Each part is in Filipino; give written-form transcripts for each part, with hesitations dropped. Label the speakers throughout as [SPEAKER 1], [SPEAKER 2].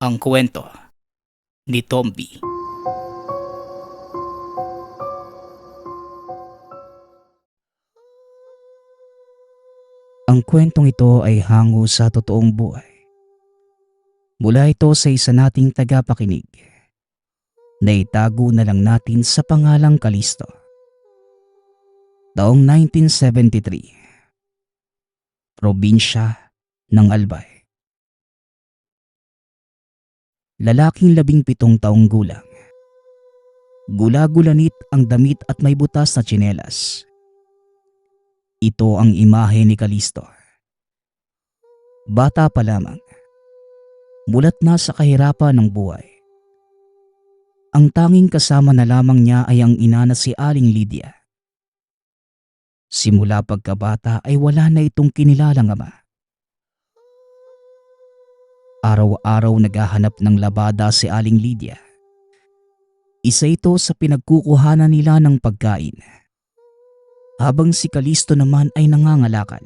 [SPEAKER 1] Ang kwento ni Tomby. Ang kwentong ito ay hango sa totoong buhay. Mula ito sa isa nating tagapakinig na itago na lang natin sa pangalang Kalisto. Taong 1973, probinsya ng Albay. Lalaking 17 taong gulang. Gula-gulanit ang damit at may butas na tsinelas. Ito ang imahe ni Kalisto. Bata pa lamang, mulat na sa kahirapan ng buhay. Ang tanging kasama na lamang niya ay ang ina na si Aling Lydia. Simula pagkabata ay wala na itong kinilalang ama. Araw-araw naghahanap ng labada si Aling Lydia. Isa ito sa pinagkukuhanan nila ng pagkain. Habang si Kalisto naman ay nangangalakal.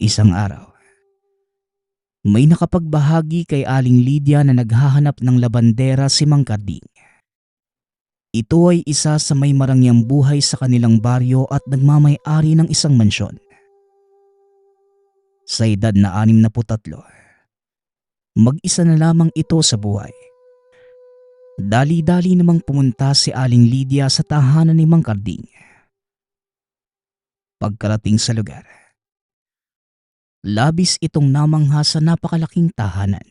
[SPEAKER 1] Isang araw, may nakapagbahagi kay Aling Lydia na naghahanap ng labandera si Mang Karding. Ito ay isa sa may marangyang buhay sa kanilang baryo at nagmamay-ari ng isang mansyon. Sa edad na 63, mag-isa na lamang ito sa buhay. Dali-dali namang pumunta si Aling Lydia sa tahanan ni Mang Karding. Pagkarating sa lugar, labis itong namangha sa napakalaking tahanan.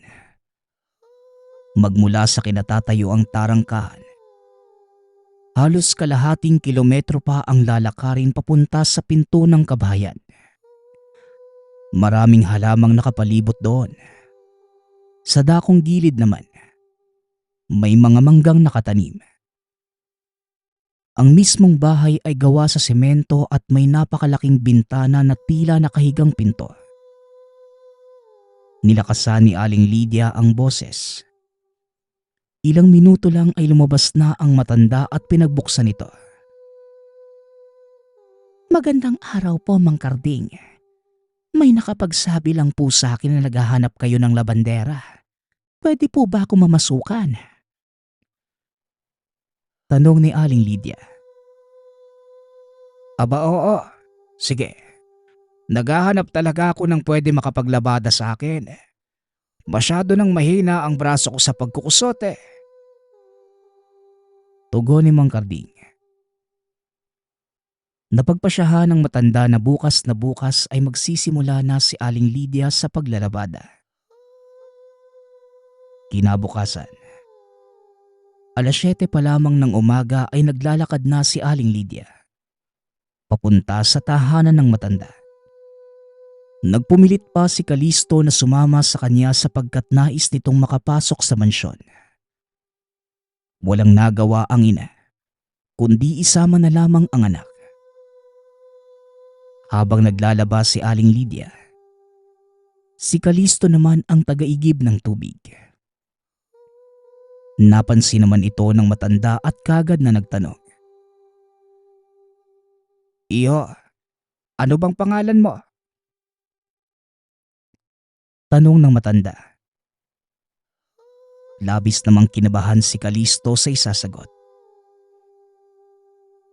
[SPEAKER 1] Magmula sa kinatatayuang tarangkahan, halos kalahating kilometro pa ang lalakarin papunta sa pinto ng kabahayan. Maraming halamang nakapalibot doon. Sa dakong gilid naman, may mga manggang nakatanim. Ang mismong bahay ay gawa sa semento at may napakalaking bintana na tila nakahigang pinto. Nilakasan ni Aling Lydia ang boses. Ilang minuto lang ay lumabas na ang matanda at pinagbuksan ito. "Magandang araw po, Mang Karding. May nakapagsabi lang po sa akin na naghahanap kayo ng labandera. Pwede po ba ako mamasukan?" Tanong ni Aling Lydia. "Aba oo, sige. Naghahanap talaga ako ng pwede makapaglabada sa akin. Masyado nang mahina ang braso ko sa pagkukusot eh." Tugon ni Mang Karding. Napagpasyahan ng matanda na bukas ay magsisimula na si Aling Lydia sa paglalabada. Kinabukasan, alas 7 pa lamang ng umaga ay naglalakad na si Aling Lydia papunta sa tahanan ng matanda. Nagpumilit pa si Kalisto na sumama sa kanya sapagkat nais nitong makapasok sa mansyon. Walang nagawa ang ina, kundi isama na lamang ang anak. Habang naglalaba si Aling Lydia, si Kalisto naman ang tagaigib ng tubig. Napansin naman ito ng matanda at kagad na nagtanong. "Iyo, ano bang pangalan mo?" Tanong ng matanda. Labis namang kinabahan si Kalisto sa isasagot.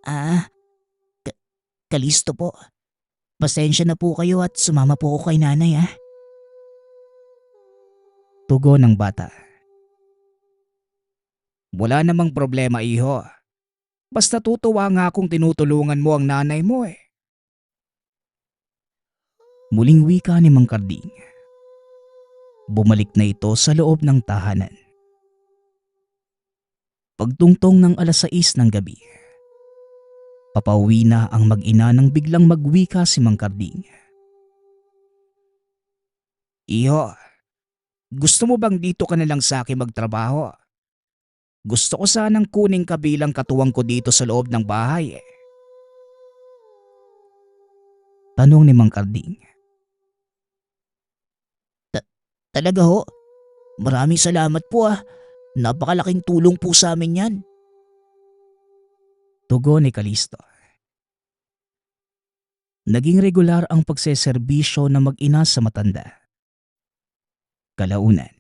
[SPEAKER 1] "Ah, Ka- Kalisto po. Pasensya na po kayo at sumama po ako kay nanay ah." Tugon ng bata. "Wala namang problema, iho. Basta tutuwa nga kung tinutulungan mo ang nanay mo eh." Muling wika ni Mang Karding. Bumalik na ito sa loob ng tahanan. Pagtungtong ng alas 6 ng gabi, papauwi na ang mag-ina nang biglang magwika si Mang Karding. "Iho, gusto mo bang dito ka na lang sa akin magtrabaho? Gusto ko sanang kuning kabilang katuwang ko dito sa loob ng bahay eh." Tanong ni Mang Karding. "Talaga ho? Maraming salamat po ah. Napakalaking tulong po sa amin yan." Tugon ni Kalisto. Naging regular ang pagseserbisyo ng mag-ina sa matanda. Kalaunan,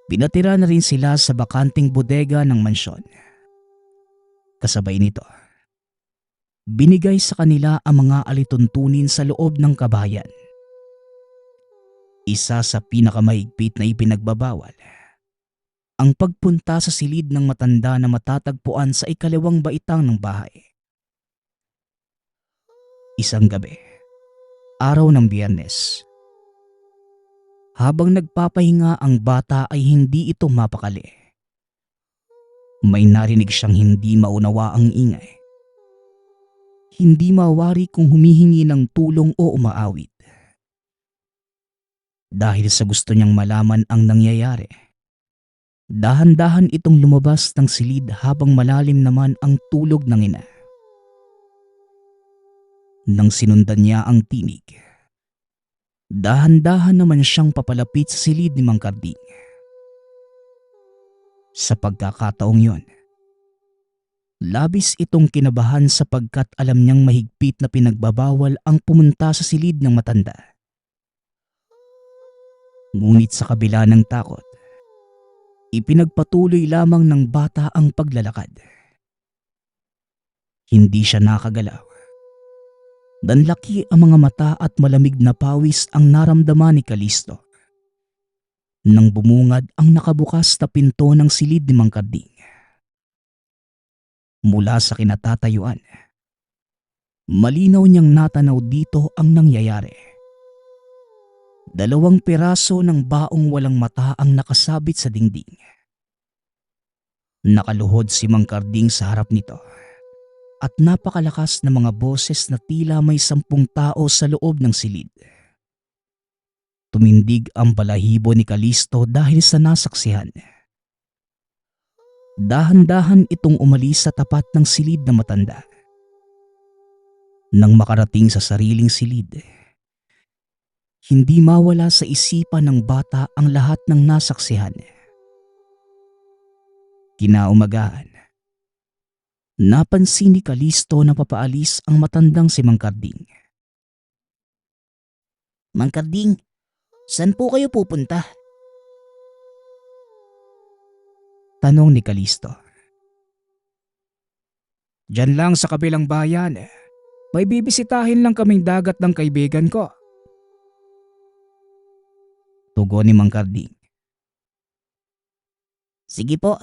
[SPEAKER 1] Pinatira na rin sila sa bakanting bodega ng mansyon. Kasabay nito, binigay sa kanila ang mga alituntunin sa loob ng kabahayan. Isa sa pinakamahigpit na ipinagbabawal, ang pagpunta sa silid ng matanda na matatagpuan sa ikalawang baitang ng bahay. Isang gabi, araw ng Biyernes, habang nagpapahinga ang bata ay hindi ito mapakali. May narinig siyang hindi maunawaang ingay. Hindi mawari kung humihingi ng tulong o umaawit. Dahil sa gusto niyang malaman ang nangyayari, dahan-dahan itong lumabas ng silid habang malalim naman ang tulog ng ina. Nang sinundan niya ang tinig, dahan-dahan naman siyang papalapit sa silid ni Mang Karding. Sa pagkakataong yon, labis itong kinabahan sapagkat alam niyang mahigpit na pinagbabawal ang pumunta sa silid ng matanda. Ngunit sa kabila ng takot, ipinagpatuloy lamang ng bata ang paglalakad. Hindi siya nakagalaw. Danlaki ang mga mata at malamig na pawis ang naramdaman ni Kalisto nang bumungad ang nakabukas na pinto ng silid ni Mang Karding. Mula sa kinatatayuan, malinaw niyang natanaw dito ang nangyayari. 2 piraso ng baong walang mata ang nakasabit sa dingding. Nakaluhod si Mang Karding sa harap nito at napakalakas na mga boses na tila may 10 tao sa loob ng silid. Tumindig ang balahibo ni Kalisto dahil sa nasaksihan. Dahan-dahan itong umalis sa tapat ng silid na matanda. Nang makarating sa sariling silid, hindi mawala sa isipan ng bata ang lahat ng nasaksihan. Kinaumagahan, napansin ni Kalisto na papaalis ang matandang si Mang Karding. Mang Karding, saan po kayo pupunta? Tanong ni Kalisto. Diyan lang sa kabilang bayan. May bibisitahin lang kaming dagat ng kaibigan ko. Tugon ni Mang Karding. Sige po,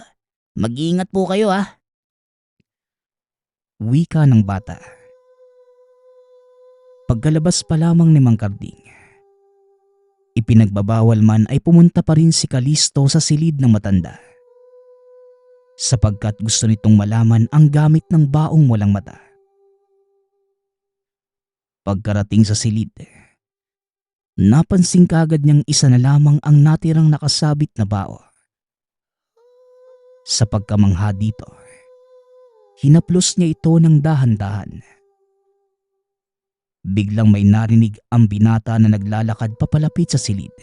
[SPEAKER 1] mag-iingat po kayo ah. Wika ng bata. Pagkalabas pa lamang ni Mang Karding, ipinagbabawal man ay pumunta pa rin si Kalisto sa silid ng matanda. Sapagkat gusto nitong malaman ang gamit ng baong walang mata. Pagkarating sa silid, napansin kaagad niyang isa na lamang ang natirang nakasabit na bao. Sa pagkamangha dito, hinaplos niya ito ng dahan-dahan. Biglang may narinig ang binata na naglalakad papalapit sa silid.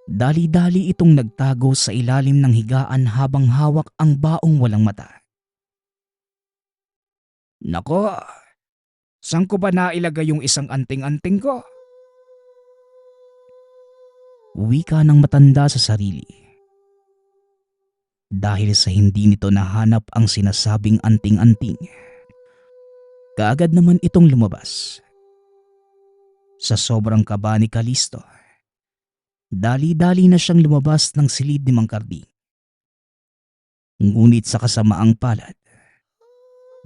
[SPEAKER 1] Dali-dali itong nagtago sa ilalim ng higaan habang hawak ang baong walang mata. Nako, saan ko ba nailagay yung isang anting-anting ko? Wika ng matanda sa sarili. Dahil sa hindi nito nahanap ang sinasabing anting-anting, kaagad naman itong lumabas. Sa sobrang kaba ni Kalisto, dali-dali na siyang lumabas ng silid ni Mang Karding. Ngunit sa kasamaang palad,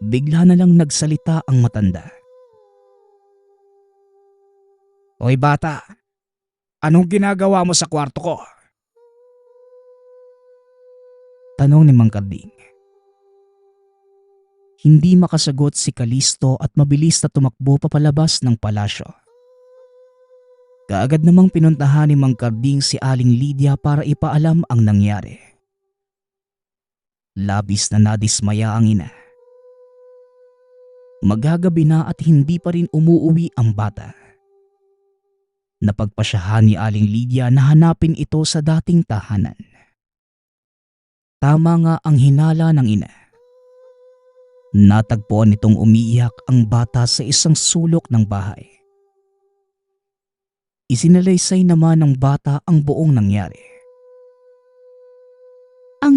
[SPEAKER 1] bigla na lang nagsalita ang matanda. Hoy bata, anong ginagawa mo sa kwarto ko? Tanong ni Mang Karding. Hindi makasagot si Kalisto at mabilis na tumakbo papalabas ng palasyo. Kaagad namang pinuntahan ni Mang Karding si Aling Lydia para ipaalam ang nangyari. Labis na nadismaya ang ina. Maghagabi na at hindi pa rin umuuwi ang bata. Napagpasyahan ni Aling Lydia na hanapin ito sa dating tahanan. Tama nga ang hinala ng ina. Natagpuan nitong umiiyak ang bata sa isang sulok ng bahay. Isinalaysay naman ng bata ang buong nangyari.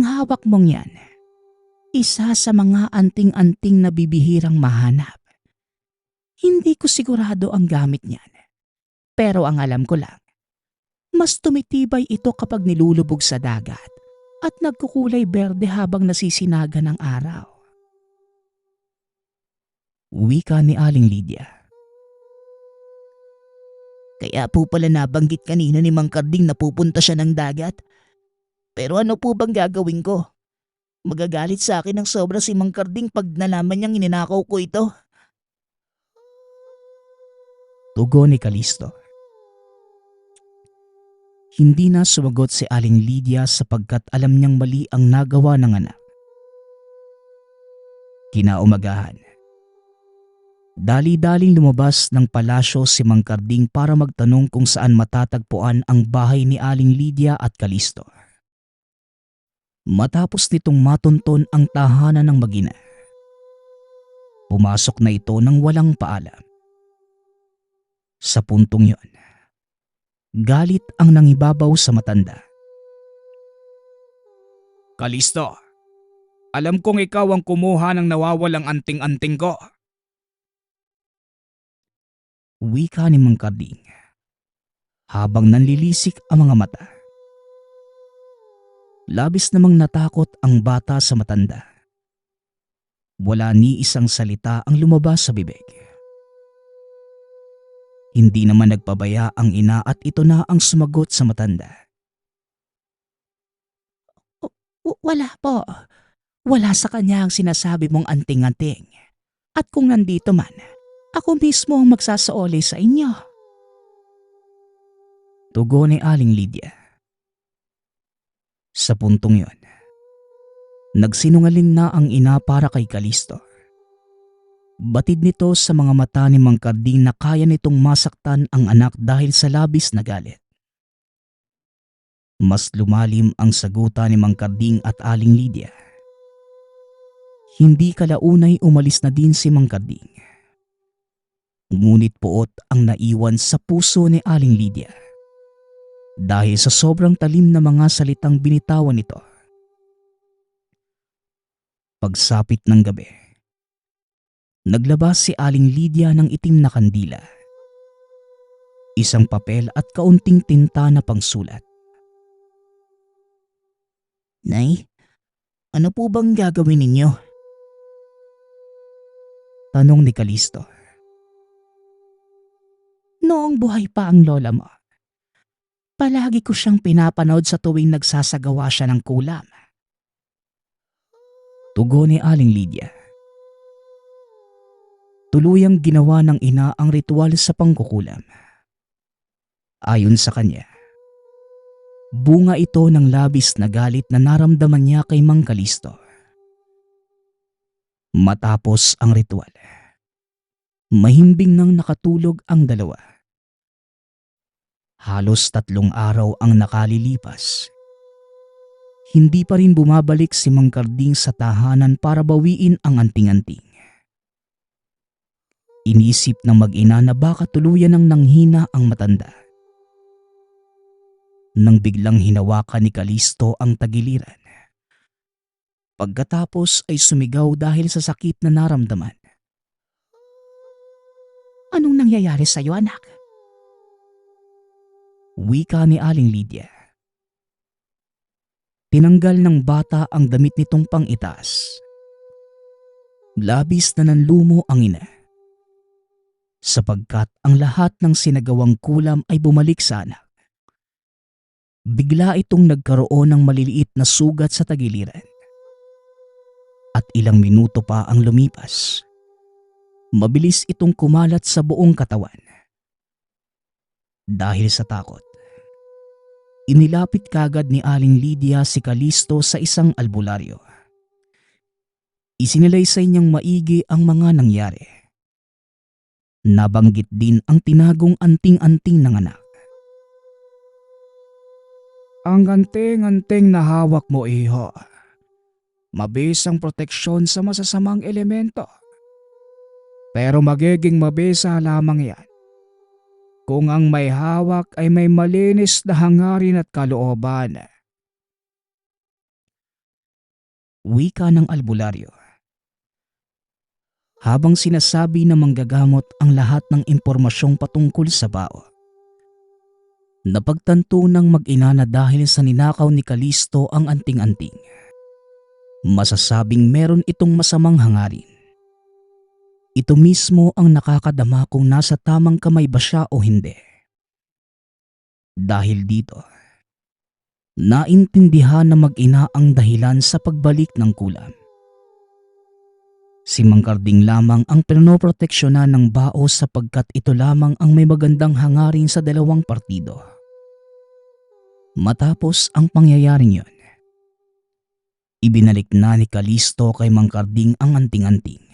[SPEAKER 1] Ang hawak mong yan, isa sa mga anting-anting na bibihirang mahanap. Hindi ko sigurado ang gamit niyan. Pero ang alam ko lang, mas tumitibay ito kapag nilulubog sa dagat at nagkukulay berde habang nasisinaga ng araw. Wika ni Aling Lydia. Kaya po pala nabanggit kanina ni Mang Karding na pupunta siya ng dagat. Pero ano po bang gagawin ko? Magagalit sa akin ng sobra si Mang Karding pag nalaman niyang ininakaw ko ito. Tugon ni Kalisto. Hindi na sumagot si Aling Lydia sapagkat alam niyang mali ang nagawa ng anak. Kinaumagahan, dali-daling lumabas ng palasyo si Mang Karding para magtanong kung saan matatagpuan ang bahay ni Aling Lydia at Kalisto. Matapos nitong matunton ang tahanan ng mag-ina, pumasok na ito nang walang paalam. Sa puntong yon, galit ang nangibabaw sa matanda. Kalisto, alam kong ikaw ang kumuha ng nawawalang anting-anting ko. Wika ni Mang Karding habang nanlilisik ang mga mata. Labis namang natakot ang bata sa matanda. Wala ni isang salita ang lumabas sa bibig. Hindi naman nagpabaya ang ina at ito na ang sumagot sa matanda. Wala po. Wala sa kanya ang sinasabi mong anting-anting. At kung nandito man, ako mismo ang magsasaoli sa inyo. Tugon ni Aling Lydia. Sa puntong yon, nagsinungaling na ang ina para kay Kalisto. Batid nito sa mga mata ni Mang Karding na kaya nitong masaktan ang anak dahil sa labis na galit. Mas lumalim ang sagutan ni Mang Karding at Aling Lydia. Hindi kalaunay umalis na din si Mang Karding. Ngunit puot ang naiwan sa puso ni Aling Lydia dahil sa sobrang talim na mga salitang binitawan nito. Pagsapit ng gabi, naglabas si Aling Lydia ng itim na kandila, isang papel at kaunting tinta na pangsulat. Nay, ano po bang gagawin ninyo? Tanong ni Kalisto. Noong buhay pa ang lola mo, palagi ko siyang pinapanood sa tuwing nagsasagawa siya ng kulam. Tugon ni Aling Lydia. Tuluyang ginawa ng ina ang ritual sa pangkukulam. Ayon sa kanya, bunga ito ng labis na galit na naramdaman niya kay Mang Kalisto. Matapos ang ritual, mahimbing nang nakatulog ang dalawa. Halos 3 araw ang nakalilipas. Hindi pa rin bumabalik si Mang Karding sa tahanan para bawiin ang anting-anting. Inisip ng mag-ina na baka tuluyan ng nanghina ang matanda. Nang biglang hinawakan ni Kalisto ang tagiliran. Pagkatapos ay sumigaw dahil sa sakit na naramdaman. Anong nangyayari sa iyo, anak? Wika ni Aling Lydia. Tinanggal ng bata ang damit nitong pang-itaas. Labis na nanlumo ang ina. Sapagkat ang lahat ng sinagawang kulam ay bumalik sa anak. Bigla itong nagkaroon ng maliliit na sugat sa tagiliran. At ilang minuto pa ang lumipas. Mabilis itong kumalat sa buong katawan. Dahil sa takot, inilapit kagad ni Aling Lydia si Kalisto sa isang albularyo. Isinalaysay niyang maigi ang mga nangyari. Nabanggit din ang tinagong anting-anting ng anak. Ang anting-anting na hawak mo, iho. Mabisang proteksyon sa masasamang elemento. Pero magiging mabisa lamang yan kung ang may hawak ay may malinis na hangarin at kalooban. wika ng albularyo. Habang sinasabi na manggagamot ang lahat ng impormasyong patungkol sa bao. Napagtanto ng mag-ina na dahil sa ninakaw ni Kalisto ang anting-anting. Masasabing meron itong masamang hangarin. Ito mismo ang nakakadama kung nasa tamang kamay ba siya o hindi. Dahil dito, naintindihan na mag-ina ang dahilan sa pagbalik ng kulam. Si Mang Karding lamang ang pinoproteksyonan ng bao sapagkat ito lamang ang may magandang hangarin sa dalawang partido. Matapos ang pangyayaring yun, ibinalik na ni Kalisto kay Mang Karding ang anting-anting.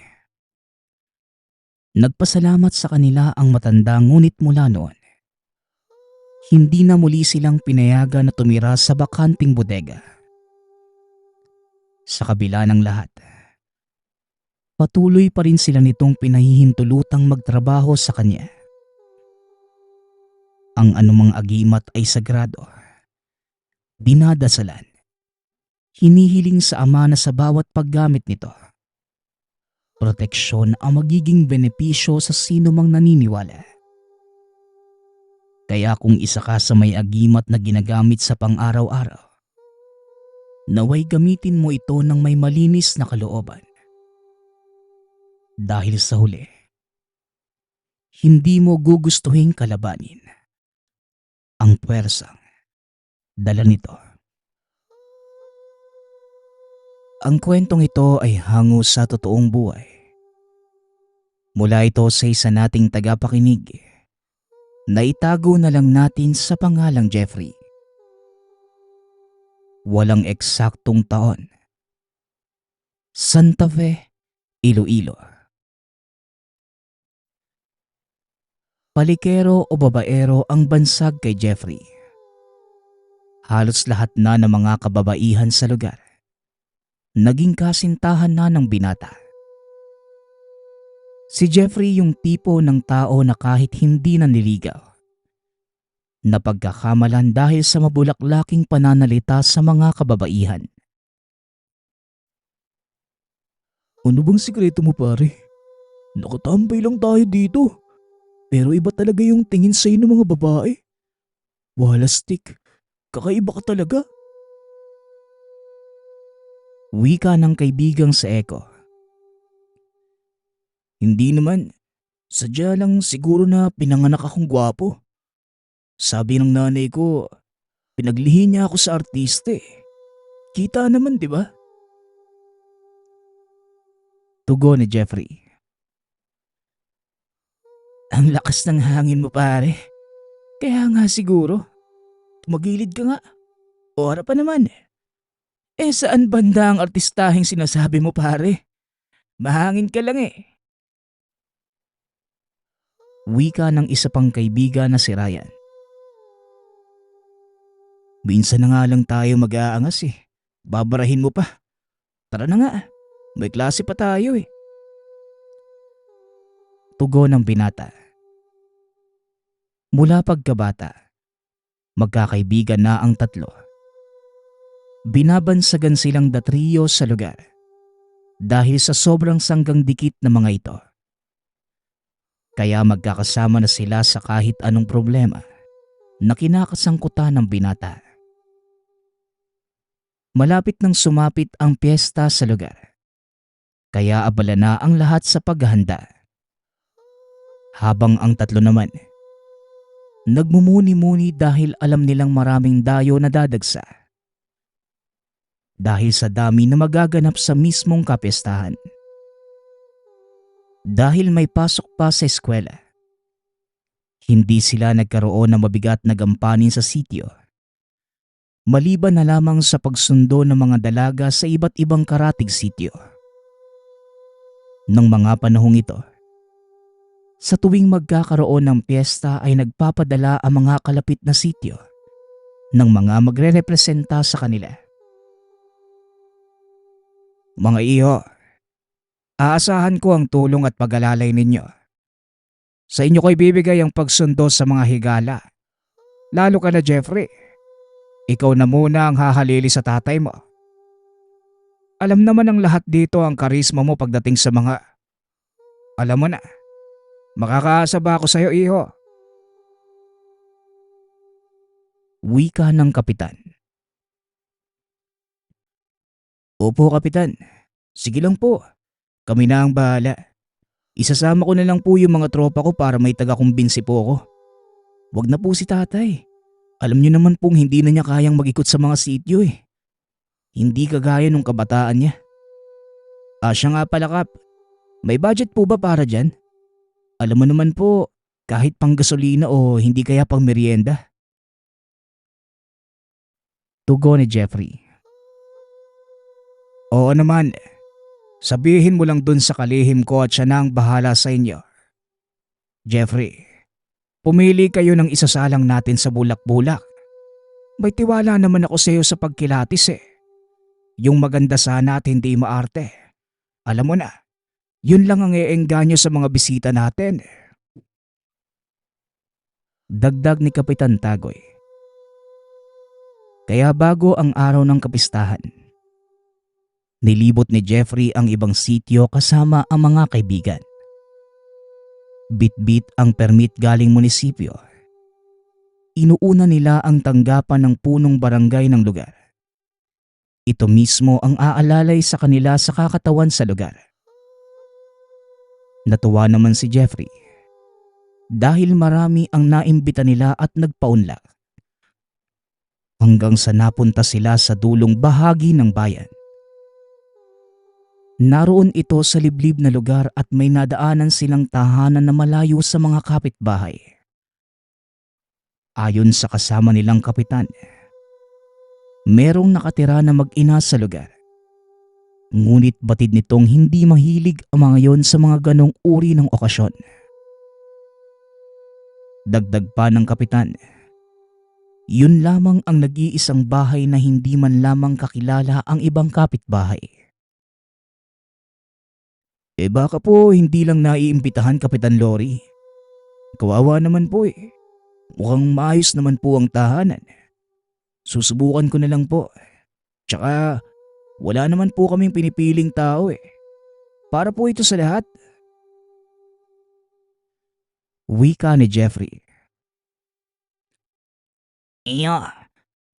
[SPEAKER 1] Nagpasalamat sa kanila ang matanda ngunit mula noon, hindi na muli silang pinayagan na tumira sa bakanting bodega. Sa kabila ng lahat, patuloy pa rin sila nitong pinahihintulutang magtrabaho sa kanya. Ang anumang agimat ay sagrado. Dinadasalan. Hinihiling sa Ama na sa bawat paggamit nito, proteksyon ang magiging benepisyo sa sino mang naniniwala. Kaya kung isa ka sa may agimat na ginagamit sa pang-araw-araw, naway gamitin mo ito ng may malinis na kalooban. Dahil sa huli, hindi mo gugustuhin kalabanin ang puwersang dala nito. Ang kwentong ito ay hango sa totoong buhay. Mula ito sa isa nating tagapakinig na itago na lang natin sa pangalang Jeffrey. Walang eksaktong taon. Santa Fe, Iloilo. Palikero o babaero ang bansag kay Jeffrey. Halos lahat na ng mga kababaihan sa lugar naging kasintahan na ng binata. Si Jeffrey yung tipo ng tao na kahit hindi nanliligaw, napagkakamalan dahil sa mabulaklaking pananalita sa mga kababaihan. Ano bang sikreto mo pare? Nakatambay lang tayo dito. Pero iba talaga yung tingin sa'yo ng mga babae. Walastik, kakaiba ka talaga. Wika ng kaibigang sa Eko. Hindi naman, sadya lang siguro na pinanganak akong gwapo. Sabi ng nanay ko, pinaglihi niya ako sa artiste. Kita naman, di ba? Tugon ni Jeffrey. Ang lakas ng hangin mo pare. Kaya nga siguro, tumagilid ka nga. O harapan naman. Saan banda ang artistaheng sinasabi mo pare? Mahangin ka lang eh. Wika ng isa pang kaibigan na si Ryan. Minsan na nga lang tayo mag-aangas eh. Babarahin mo pa. Tara na nga, may klase pa tayo eh. Tugon ng binata. Mula pagkabata, magkakaibigan na ang tatlo. Binabansagan silang datriyo sa lugar dahil sa sobrang sanggang dikit na mga ito. Kaya magkakasama na sila sa kahit anong problema na kinakasangkutan ng binata. Malapit nang sumapit ang piyesta sa lugar, kaya abala na ang lahat sa paghahanda. Habang ang tatlo naman, nagmumuni-muni dahil alam nilang maraming dayo na dadagsa. Dahil sa dami na magaganap sa mismong kapistahan. Dahil may pasok pa sa eskwela, hindi sila nagkaroon ng mabigat na gampanin sa sitio. Maliban na lamang sa pagsundo ng mga dalaga sa iba't ibang karatig sitio. Nang mga panahong ito, sa tuwing magkakaroon ng piyesta ay nagpapadala ang mga kalapit na sitio ng mga magre-representa sa kanila. Mga iho, aasahan ko ang tulong at pag-alalay ninyo. Sa inyo ko ibibigay ang pagsundo sa mga higala. Lalo ka na Jeffrey. Ikaw na muna ang hahalili sa tatay mo. Alam naman ng lahat dito ang karisma mo pagdating sa mga… Alam mo na, makakaasa ba ako sa'yo, iho? Wika ng kapitan. Opo, kapitan. Sige lang po. Kami na ang bahala. Isasama ko na lang po yung mga tropa ko para may taga-kumbinsi po ako. Wag na po si tatay. Alam niyo naman pong hindi na niya kayang mag-ikot sa mga sityo eh. Hindi kagaya nung kabataan niya. Siya nga pala, Kap. May budget po ba para dyan? Alam mo naman po, kahit pang gasolina o hindi kaya pang merienda. Tugon ni Jeffrey. Oo naman. Sabihin mo lang dun sa kalihim ko at siya na ang bahala sa inyo. Jeffrey, pumili kayo ng isasalang natin sa bulak-bulak. May tiwala naman ako sa iyo sa pagkilatis eh. Yung maganda sana at hindi maarte. Alam mo na, yun lang ang iengganyo sa mga bisita natin. Dagdag ni Kapitan Tagoy. Kaya bago ang araw ng kapistahan, nilibot ni Jeffrey ang ibang sityo kasama ang mga kaibigan. Bit-bit ang permit galing munisipyo. Inuuna nila ang tanggapan ng punong barangay ng lugar. Ito mismo ang aalalay sa kanila sa kakatawan sa lugar. Natuwa naman si Jeffrey dahil marami ang naimbita nila at nagpaunlak. Hanggang sa napunta sila sa dulong bahagi ng bayan. Naroon ito sa liblib na lugar at may nadaanan silang tahanan na malayo sa mga kapitbahay. Ayon sa kasama nilang kapitan, merong nakatira na mag-ina sa lugar. Ngunit batid nitong hindi mahilig ang mga yon sa mga ganong uri ng okasyon. Dagdag pa ng kapitan, yun lamang ang nag-iisang bahay na hindi man lamang kakilala ang ibang kapitbahay. Baka po hindi lang naiimbitahan, Kapitan Lori. Kawawa naman po eh. Mukhang maayos naman po ang tahanan. Susubukan ko na lang po. Tsaka wala naman po kaming pinipiling tao eh. Para po ito sa lahat. Wika ni Jeffrey. Iyo,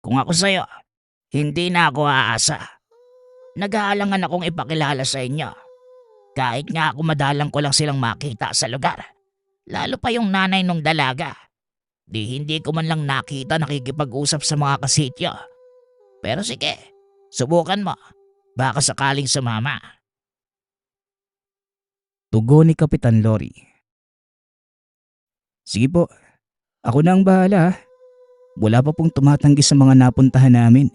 [SPEAKER 1] kung ako sa'yo, hindi na ako aasa. Nag-aalangan akong ipakilala sa inyo. Kahit nga ako madalang ko lang silang makita sa lugar. Lalo pa yung nanay nung dalaga. Hindi ko man lang nakita nakikipag-usap sa mga kasityo. Pero sige, subukan mo. Baka sakaling sumama. Tugon ni Kapitan Lori. Sige po, ako na ang bahala. Wala pa pong tumatanggi sa mga napuntahan namin.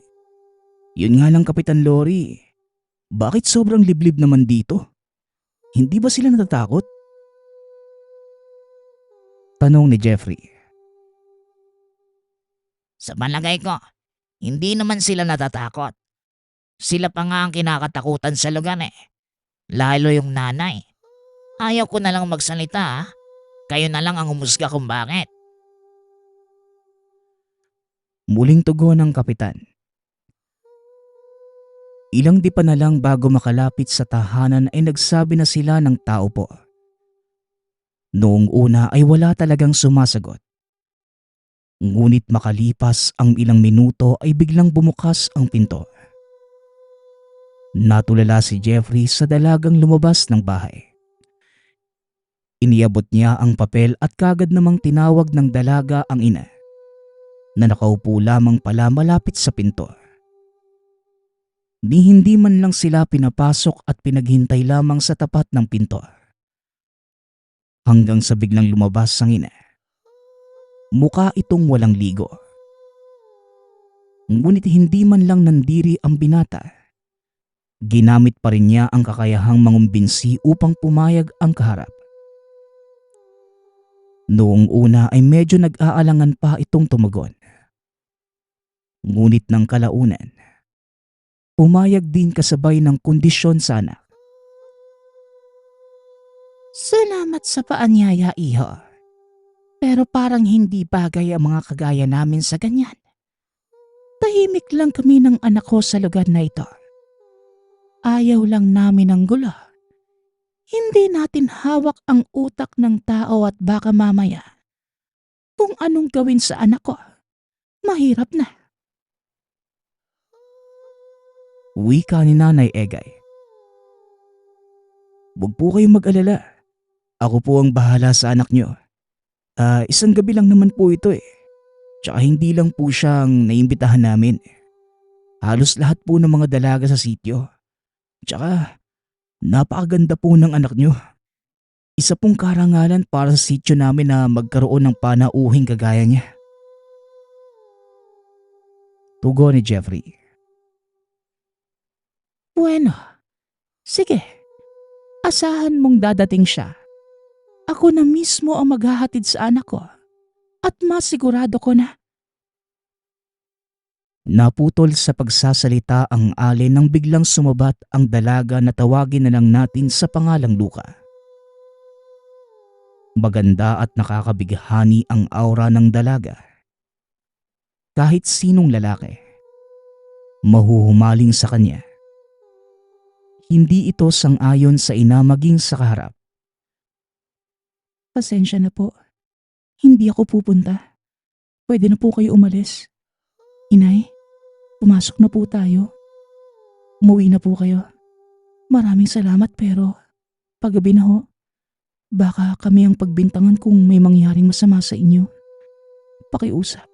[SPEAKER 1] Yun nga lang, Kapitan Lori. Bakit sobrang liblib naman dito? Hindi ba sila natatakot? Tanong ni Jeffrey. Sa palagay ko, hindi naman sila natatakot. Sila pa nga ang kinakatakutan sa lugar eh. Lalo yung nanay. Ayaw ko na lang magsalita. Kayo na lang ang humusga kung bakit. Muling tugon ng kapitan. Ilang di pa na lang bago makalapit sa tahanan ay nagsabi na sila ng tao po. Noong una ay wala talagang sumasagot. Ngunit makalipas ang ilang minuto ay biglang bumukas ang pinto. Natulala si Jeffrey sa dalagang lumabas ng bahay. Iniabot niya ang papel at kagad namang tinawag ng dalaga ang ina na nakaupo lamang pala malapit sa pinto. Hindi man lang sila pinapasok at pinaghintay lamang sa tapat ng pinto. Hanggang sa biglang lumabas ang ina. Mukha itong walang ligo. Ngunit hindi man lang nandiri ang binata. Ginamit pa rin niya ang kakayahang mangumbinsi upang pumayag ang kaharap. Noong una ay medyo nag-aalangan pa itong tumagon. Ngunit ng kalaunan, pumayag din kasabay ng kondisyon sa anak. Salamat sa paanyaya, iho. Pero parang hindi bagay ang mga kagaya namin sa ganyan. Tahimik lang kami ng anak ko sa lugar na ito. ayaw lang namin ng gulo. Hindi natin hawak ang utak ng tao at baka mamaya kung anong gawin sa anak ko, mahirap na. Wika ni Nanay Egay. Huwag po kayong mag-alala. Ako po ang bahala sa anak nyo. Isang gabi lang naman po ito eh. Tsaka hindi lang po siyang naimbitahan namin. Halos lahat po ng mga dalaga sa sityo. Tsaka napakaganda po ng anak nyo. Isa pong karangalan para sa sityo namin na magkaroon ng panauhing kagaya niya. Tugon ni Jeffrey. Bueno, sige. Asahan mong dadating siya. Ako na mismo ang maghahatid sa anak ko at masigurado ko na. Naputol sa pagsasalita ang alin nang biglang sumabat ang dalaga na tawagin na lang natin sa pangalang Luka. Maganda at nakakabighani ang aura ng dalaga. Kahit sinong lalaki, mahuhumaling sa kanya. Hindi ito sang-ayon sa ina maging sa kaharap. Pasensya na po. Hindi ako pupunta. Pwede na po kayo umalis. Inay, pumasok na po tayo. Umuwi na po kayo. Maraming salamat pero paggabi na ho. Baka kami ang pagbintangan kung may mangyaring masama sa inyo. Pakiusap,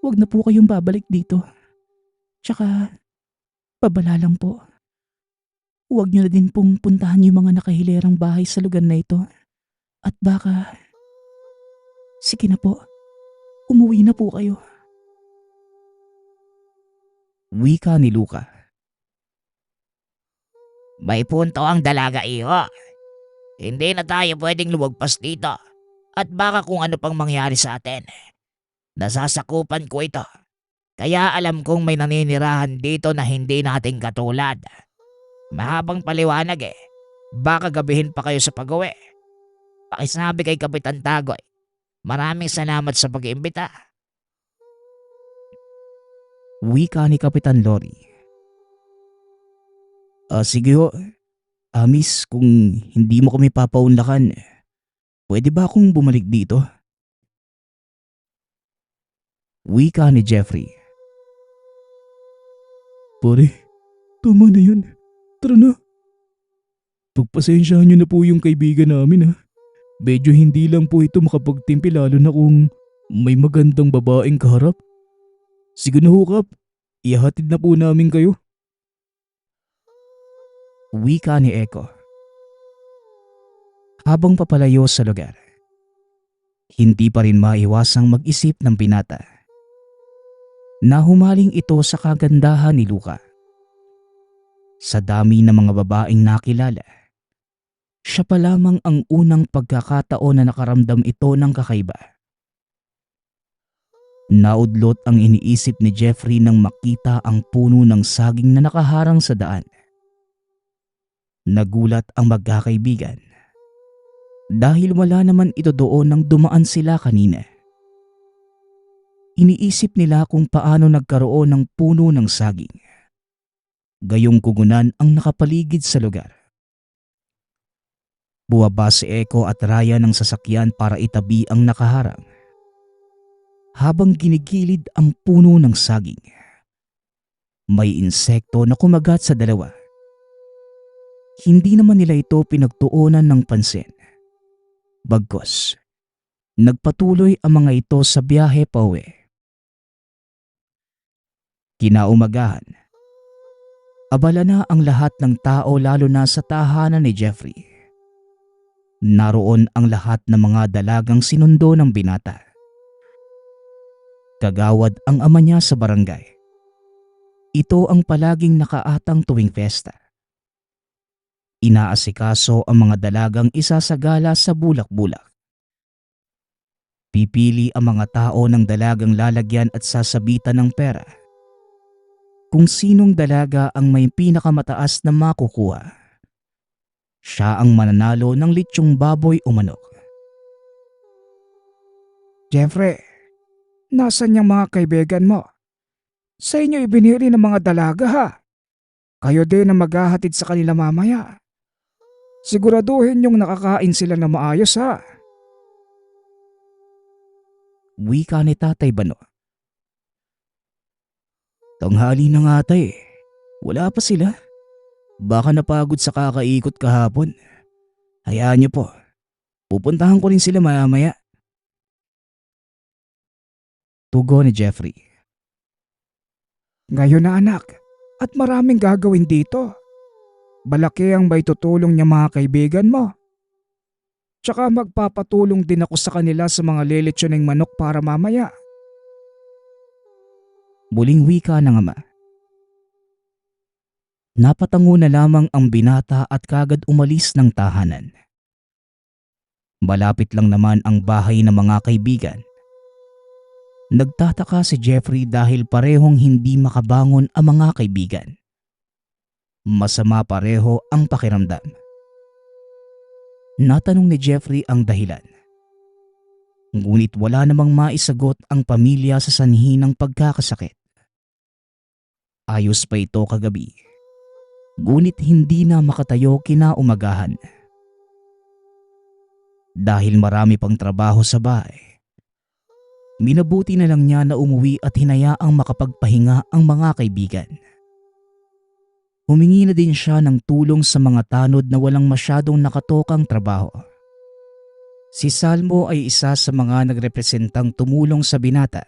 [SPEAKER 1] huwag na po kayong babalik dito. Tsaka, pabala lang po. Huwag niyo na din pong puntahan yung mga nakahilerang bahay sa lugar na ito. At baka, sige na po, umuwi na po kayo. Wika ni Luka.
[SPEAKER 2] May punto ang dalaga, iho. Hindi na tayo pwedeng lumagpas dito. At baka kung ano pang mangyari sa atin. Nasasakupan ko ito. Kaya alam kong may naninirahan dito na hindi nating katulad. Mahabang paliwanag eh. Baka gabihin pa kayo sa pag-uwi. Pakisabi kay Kapitan Tagoy. Maraming salamat sa pag-iimbita.
[SPEAKER 1] Wika ni Kapitan Lori. Sige ho. Miss, kung hindi mo kami papaunlakan, pwede ba akong bumalik dito? Wika ni Jeffrey. Pare, tama na yun. Tara na. Pagpasensyahan niyo na po yung kaibigan namin ha. Medyo hindi lang po ito makapagtimpi lalo na kung may magandang babaeng kaharap. Sige na ho Kap, ihahatid na po namin kayo. Wika ni Eko. Habang papalayo sa lugar, hindi pa rin maiwasang mag-isip ng binata. Nahumaling ito sa kagandahan ni Luka. Sa dami ng mga babaeng nakilala, siya pa lamang ang unang pagkakataon na nakaramdam ito ng kakaiba. Naudlot ang iniisip ni Jeffrey nang makita ang puno ng saging na nakaharang sa daan. Nagulat ang magkakaibigan dahil wala naman ito doon nang dumaan sila kanina. Iniisip nila kung paano nagkaroon ng puno ng saging. Gayong kugunan ang nakapaligid sa lugar. Buwaba si Eko at Raya ng sasakyan para itabi ang nakaharang. Habang ginigilid ang puno ng saging, may insekto na kumagat sa dalawa. Hindi naman nila ito pinagtuunan ng pansin. Bagkus, nagpatuloy ang mga ito sa biyahe pauwi. Kinaumagahan, abala na ang lahat ng tao lalo na sa tahanan ni Jeffrey. Naroon ang lahat ng mga dalagang sinundo ng binata. Kagawad ang ama niya sa barangay. Ito ang palaging nakaatang tuwing pesta. Inaasikaso ang mga dalagang isasagala sa bulak-bulak. Pipili ang mga tao ng dalagang lalagyan at sasabitan ng pera. Kung sinong dalaga ang may pinakamataas na makukuha, siya ang mananalo ng litsyong baboy o manok.
[SPEAKER 3] Jeffrey, nasan yung mga kaibigan mo? Sa inyo ibinili ng mga dalaga ha? Kayo din ang maghahatid sa kanila mamaya. Siguraduhin yung nakakain sila na maayos ha.
[SPEAKER 1] Wika ni Tatay Bano. Tanghali na nga tay. Wala pa sila. Baka napagod sa kakaikot kahapon. Hayaan niyo po. Pupuntahan ko rin sila maya-maya. Tugon ni Jeffrey.
[SPEAKER 3] Ngayon na anak, at maraming gagawin dito. Malaki ang may tutulong niya mga kaibigan mo. Tsaka magpapatulong din ako sa kanila sa mga leletsyoning manok para mamaya.
[SPEAKER 1] Muling wika ng ama. Napatango na lamang ang binata at kagad umalis ng tahanan. Malapit lang naman ang bahay ng mga kaibigan. Nagtataka si Jeffrey dahil parehong hindi makabangon ang mga kaibigan. Masama pareho ang pakiramdam. Natanong ni Jeffrey ang dahilan. Ngunit wala namang maisagot ang pamilya sa sanhi ng pagkakasakit. Ayos pa ito kagabi. Ngunit hindi na makatayo kinaumagahan. Dahil marami pang trabaho sa bahay, minabuti na lang niya na umuwi at hinayaang makapagpahinga ang mga kaibigan. Humingi na din siya ng tulong sa mga tanod na walang masyadong nakatokang trabaho. Si Salmo ay isa sa mga nagrepresentang tumulong sa binata.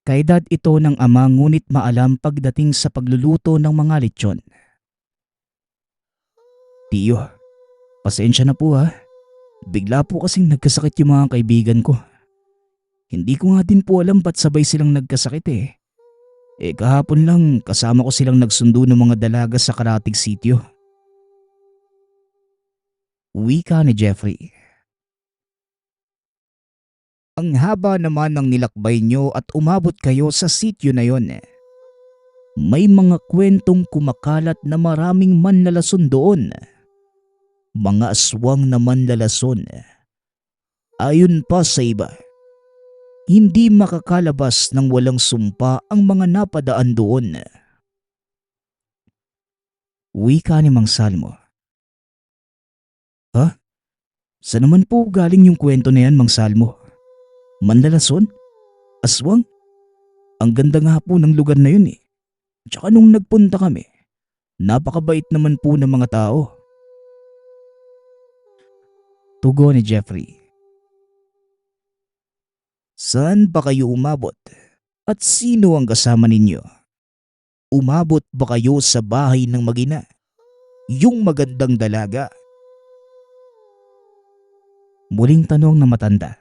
[SPEAKER 1] Kaedad ito ng ama ngunit maalam pagdating sa pagluluto ng mga lechon. Tiyo, pasensya na po ha. Bigla po kasing nagkasakit yung mga kaibigan ko. Hindi ko nga din po alam ba't sabay silang nagkasakit eh. Kahapon lang kasama ko silang nagsundo ng mga dalaga sa karatig sityo. Wika ni Jeffrey. Ang haba naman ng nilakbay nyo at umabot kayo sa sityo na yon. May mga kwentong kumakalat na maraming manlalason doon. Mga aswang na manlalason. Ayon pa sa iba, hindi makakalabas ng walang sumpa ang mga napadaan doon. Wika ni Mang Salmo. Ha? Saan naman po galing yung kwento na yan, Mang Salmo? Manlalason? Aswang? Ang ganda nga po ng lugar na yun eh. Tsaka nung nagpunta kami, napakabait naman po ng mga tao. Tugon ni Jeffrey. Saan ba kayo umabot? At sino ang kasama ninyo? Umabot ba kayo sa bahay ng mag-ina? Yung magandang dalaga? Muling tanong ng matanda.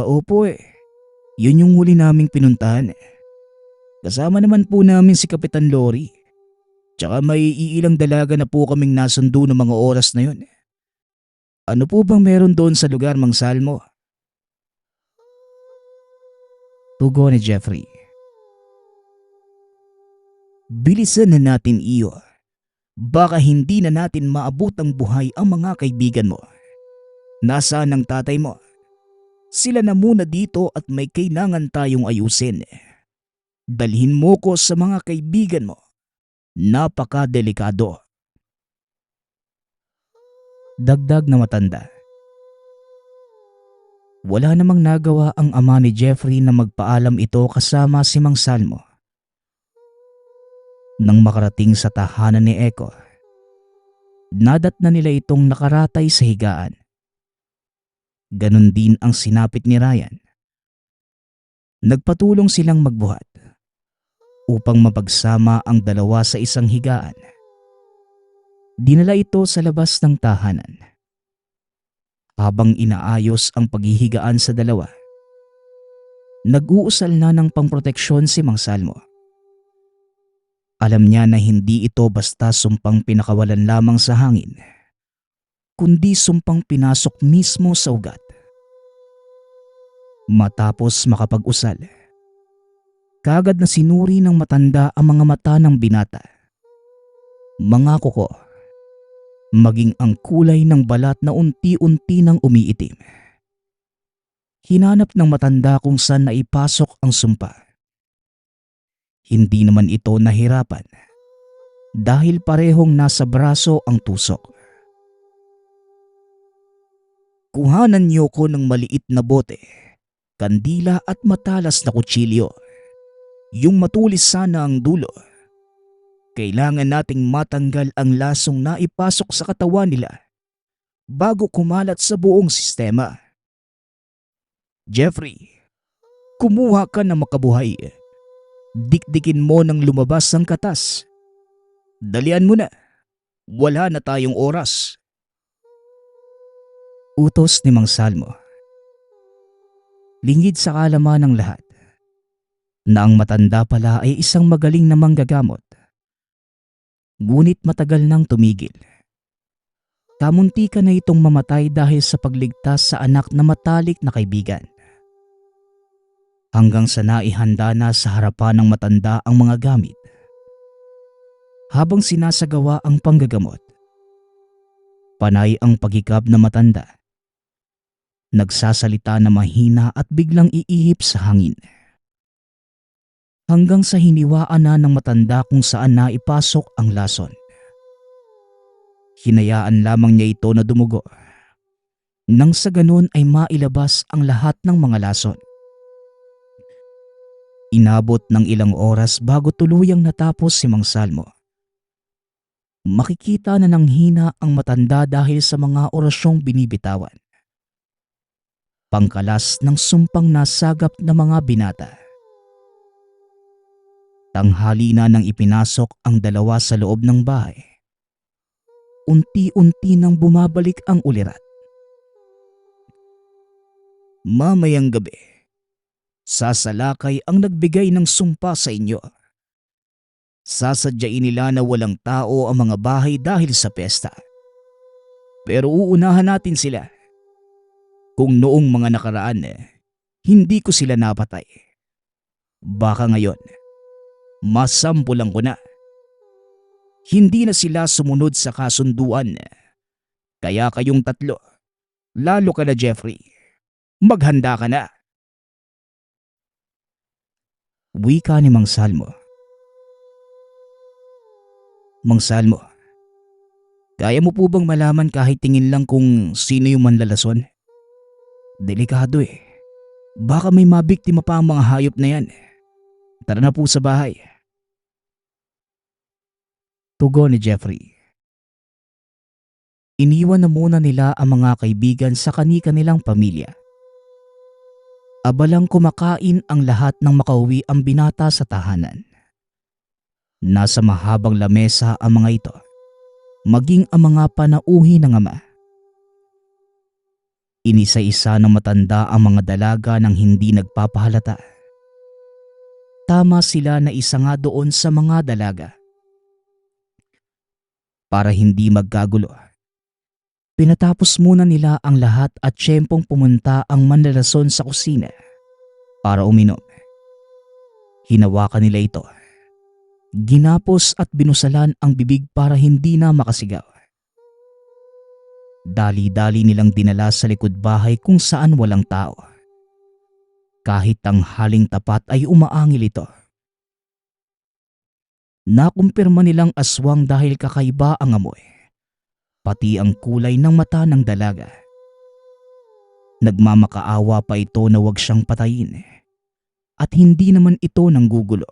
[SPEAKER 1] Opo eh. Yun yung huli naming pinuntahan. Kasama naman po namin si Kapitan Lori. Tsaka may iilang dalaga na po kaming nasundo ng mga oras na yun. Ano po bang meron doon sa lugar, Mang Salmo? Tugon ni Jeffrey. Bilisan na natin iyo. Baka hindi na natin maabot ang buhay ang mga kaibigan mo. Nasaan ang tatay mo? Sila na muna dito at may kailangan tayong ayusin. Dalhin mo ko sa mga kaibigan mo. Napakadelikado. Dagdag na matanda. Wala namang nagawa ang ama ni Jeffrey na magpaalam ito kasama si Mang Salmo. Nang makarating sa tahanan ni Eko, nadat na nila itong nakaratay sa higaan. Ganon din ang sinapit ni Ryan. Nagpatulong silang magbuhat upang mapagsama ang dalawa sa isang higaan. Dinala ito sa labas ng tahanan. Habang inaayos ang paghihigaan sa dalawa, nag-uusal na ng pangproteksyon si Mang Salmo. Alam niya na hindi ito basta sumpang pinakawalan lamang sa hangin, kundi sumpang pinasok mismo sa ugat. Matapos makapag-usal, kaagad na sinuri ng matanda ang mga mata ng binata. Mga kuko, maging ang kulay ng balat na unti-unti nang umiitim. Hinanap ng matanda kung saan naipasok ang sumpa. Hindi naman ito nahirapan dahil parehong nasa braso ang tusok. Kuhanan niyo ko ng maliit na bote, kandila at matalas na kutsilyo. Yung matulis sana ang dulo. Kailangan nating matanggal ang lasong naipasok sa katawan nila bago kumalat sa buong sistema. Jeffrey, kumuha ka ng makabuhay. Dikdikin mo nang lumabas ang katas. Dalian mo na. Wala na tayong oras. Utos ni Mang Salmo. Lingid sa kaalaman ng lahat na ang matanda pala ay isang magaling na manggagamot. Ngunit matagal nang tumigil. Kamuntika na itong mamatay dahil sa pagligtas sa anak na matalik na kaibigan. Hanggang sa naihanda na sa harapan ng matanda ang mga gamit. Habang sinasagawa ang panggagamot, panay ang pagikab na matanda. Nagsasalita na mahina at biglang iihip sa hangin. Hanggang sa hiniwaan na ng matanda kung saan naipasok ang lason. Hinayaan lamang niya ito na dumugo. Nang sa ganun ay mailabas ang lahat ng mga lason. Inabot ng ilang oras bago tuluyang natapos si Mang Salmo. Makikita na ng hina ang matanda dahil sa mga orasyong binibitawan. Pangkalas ng sumpang nasagap na mga binata. Tanghali na nang ipinasok ang dalawa sa loob ng bahay. Unti-unti nang bumabalik ang ulirat. Mamayang gabi, sasalakay ang nagbigay ng sumpa sa inyo. Sasadyain nila na walang tao ang mga bahay dahil sa pesta. Pero uunahan natin sila. Kung noong mga nakaraan, hindi ko sila napatay. Baka ngayon, masampulan ko na. Hindi na sila sumunod sa kasunduan. Kaya kayong tatlo, lalo ka na Jeffrey, maghanda ka na. Wika ni Mang Salmo. Mang Salmo, kaya mo po bang malaman kahit tingin lang kung sino yung manlalason? Delikado eh. Baka may mabiktima pa ang mga hayop na yan. Tara na po sa bahay. Tugon ni Jeffrey. Iniwan na muna nila ang mga kaibigan sa kani-kanilang pamilya. Abalang kumakain ang lahat ng makauwi ang binata sa tahanan. Nasa mahabang lamesa ang mga ito, maging ang mga panauhi ng ama. Inisa-isa ng matanda ang mga dalaga nang hindi nagpapahalata. Tama sila na isa nga doon sa mga dalaga. Para hindi magkagulo, pinatapos muna nila ang lahat at tiyempong pumunta ang manlalason sa kusina para uminom. Hinawakan nila ito. Ginapos at binusalan ang bibig para hindi na makasigaw. Dali-dali nilang dinala sa likod bahay kung saan walang tao. Kahit tanghaling tapat ay umaangil ito. Nakumpirma nilang aswang dahil kakaiba ang amoy, pati ang kulay ng mata ng dalaga. Nagmamakaawa pa ito na wag siyang patayin at hindi naman ito nanggugulo.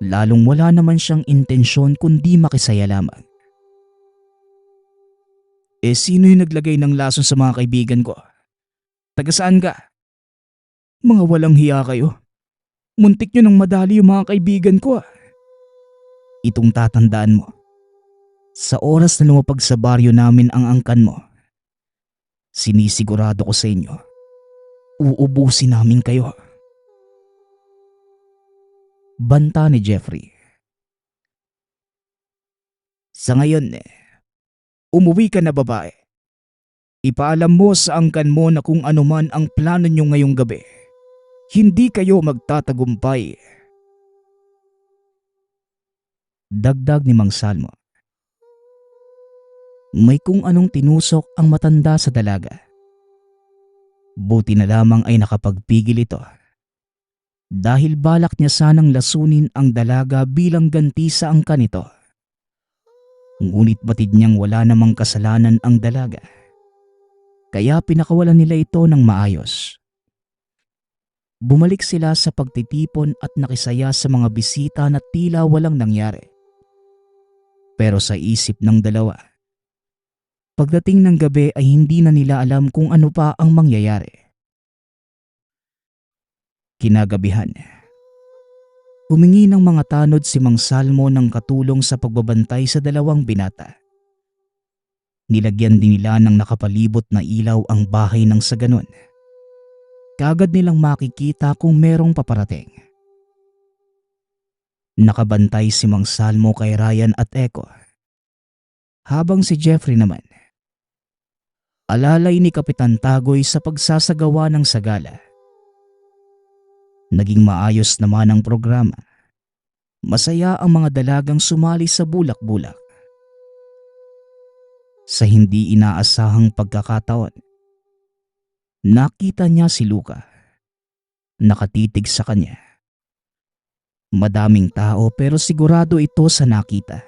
[SPEAKER 1] Lalong wala naman siyang intensyon kundi makisaya lamang. Sino yung naglagay ng lason sa mga kaibigan ko? Taga saan ka? Mga walang hiya kayo. Muntik nyo nang madali yung mga kaibigan ko. Itong tatandaan mo. Sa oras na lumapag sa baryo namin ang angkan mo, sinisigurado ko sa inyo, uubusin namin kayo. Banta ni Jeffrey. Sa ngayon umuwi ka na babae. Ipaalam mo sa angkan mo na kung ano man ang plano nyo ngayong gabi, hindi kayo magtatagumpay. Dagdag ni Mang Salmo. May kung anong tinusok ang matanda sa dalaga. Buti na lamang ay nakapagpigil ito. dahil balak niya sanang lasunin ang dalaga bilang ganti sa angkan nito. Ngunit batid niyang wala namang kasalanan ang dalaga, kaya pinakawalan nila ito ng maayos. Bumalik sila sa pagtitipon at nakisaya sa mga bisita na tila walang nangyari. Pero sa isip ng dalawa, pagdating ng gabi ay hindi na nila alam kung ano pa ang mangyayari. Kinagabihan, humingi ng mga tanod si Mang Salmo ng katulong sa pagbabantay sa dalawang binata. Nilagyan din nila ng nakapalibot na ilaw ang bahay nang sa ganon kaagad nilang makikita kung merong paparating. Nakabantay si Mang Salmo kay Ryan at Echo, habang si Jeffrey naman alalay ni Kapitan Tagoy sa pagsasagawa ng sagala. Naging maayos naman ang programa. Masaya ang mga dalagang sumali sa bulak-bulak. Sa hindi inaasahang pagkakataon, nakita niya si Luca. Nakatitig sa kanya. Madaming tao pero sigurado ito sa nakita.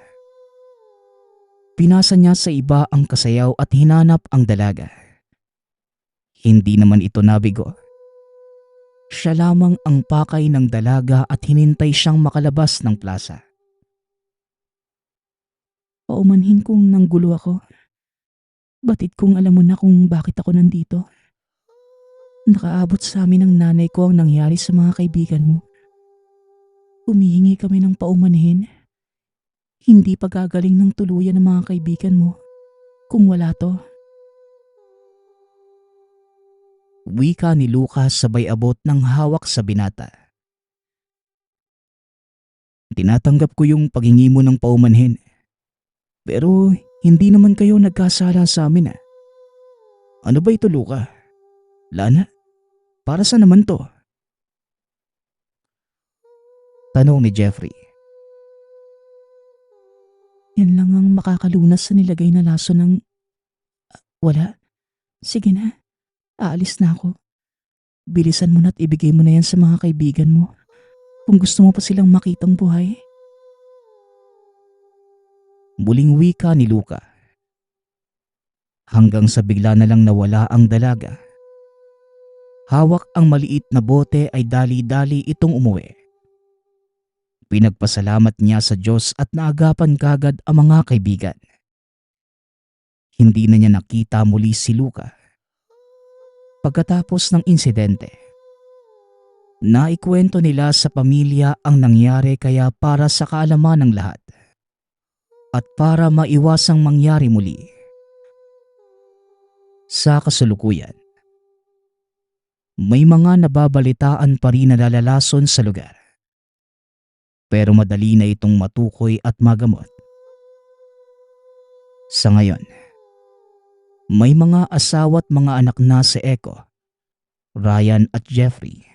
[SPEAKER 1] Pinasa niya sa iba ang kasayaw at hinanap ang dalaga. Hindi naman ito nabigo. Siya lamang ang pakay ng dalaga at hinintay siyang makalabas ng plaza. Paumanhin kong nanggulo ako. Batid kong alam mo na kung bakit ako nandito. Nakaabot sa amin ng nanay ko ang nangyari sa mga kaibigan mo. Humihingi kami ng paumanhin. Hindi pa gagaling ng tuluyan ng mga kaibigan mo kung wala to. Wika ni Lucas sabay abot ng hawak sa binata. Tinatanggap ko yung paghingi mo ng paumanhin. Pero hindi naman kayo nagkasala sa amin . Ano ba ito, Luca? Lana? Para sa naman to? Tanong ni Jeffrey. Yan lang ang makakalunas sa nilagay na laso ng... Wala. Sige na. Aalis na ako. Bilisan mo na't ibigay mo na yan sa mga kaibigan mo. Kung gusto mo pa silang makitang buhay. Muling wika ni Luca. Hanggang sa bigla na lang nawala ang dalaga. Hawak ang maliit na bote ay dali-dali itong umuwi. Pinagpasalamat niya sa Diyos at naagapan kagad ang mga kaibigan. Hindi na niya nakita muli si Luca. Pagkatapos ng insidente, naikwento nila sa pamilya ang nangyari kaya para sa kaalaman ng lahat at para maiwasang mangyari muli. Sa kasulukuyan, may mga nababalitaan pa rin na lalalason sa lugar. Pero madali na itong matukoy at magamot. Sa ngayon, may mga asawa at mga anak na si Echo, Ryan at Jeffrey.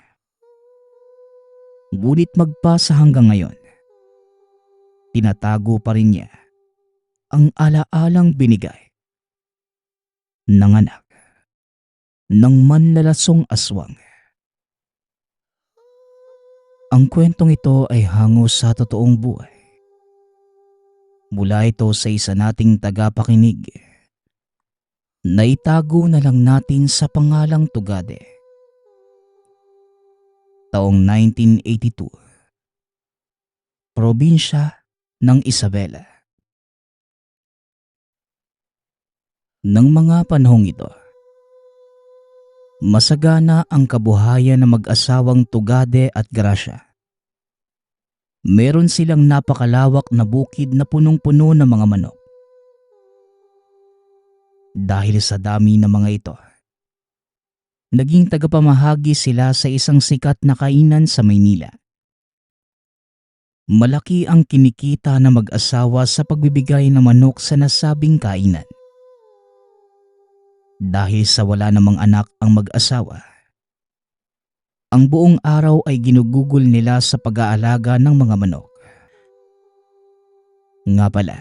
[SPEAKER 1] Ngunit magpasa hanggang ngayon, tinatago pa rin niya ang alaalang binigay ng anak ng manlalasong aswang. Ang kwentong ito ay hango sa totoong buhay. Mula ito sa isa nating tagapakinig. Naitago na lang natin sa pangalang Tugade. Taong 1982. Probinsya ng Isabela. Nang mga panahong ito, masagana ang kabuhayan ng mag-asawang Tugade at Gracia. Meron silang napakalawak na bukid na punong-puno ng mga manok. Dahil sa dami ng mga ito, naging tagapamahagi sila sa isang sikat na kainan sa Maynila. Malaki ang kinikita ng mag-asawa sa pagbibigay ng manok sa nasabing kainan. Dahil sa wala namang anak ang mag-asawa, ang buong araw ay ginugugol nila sa pag-aalaga ng mga manok. Nga pala,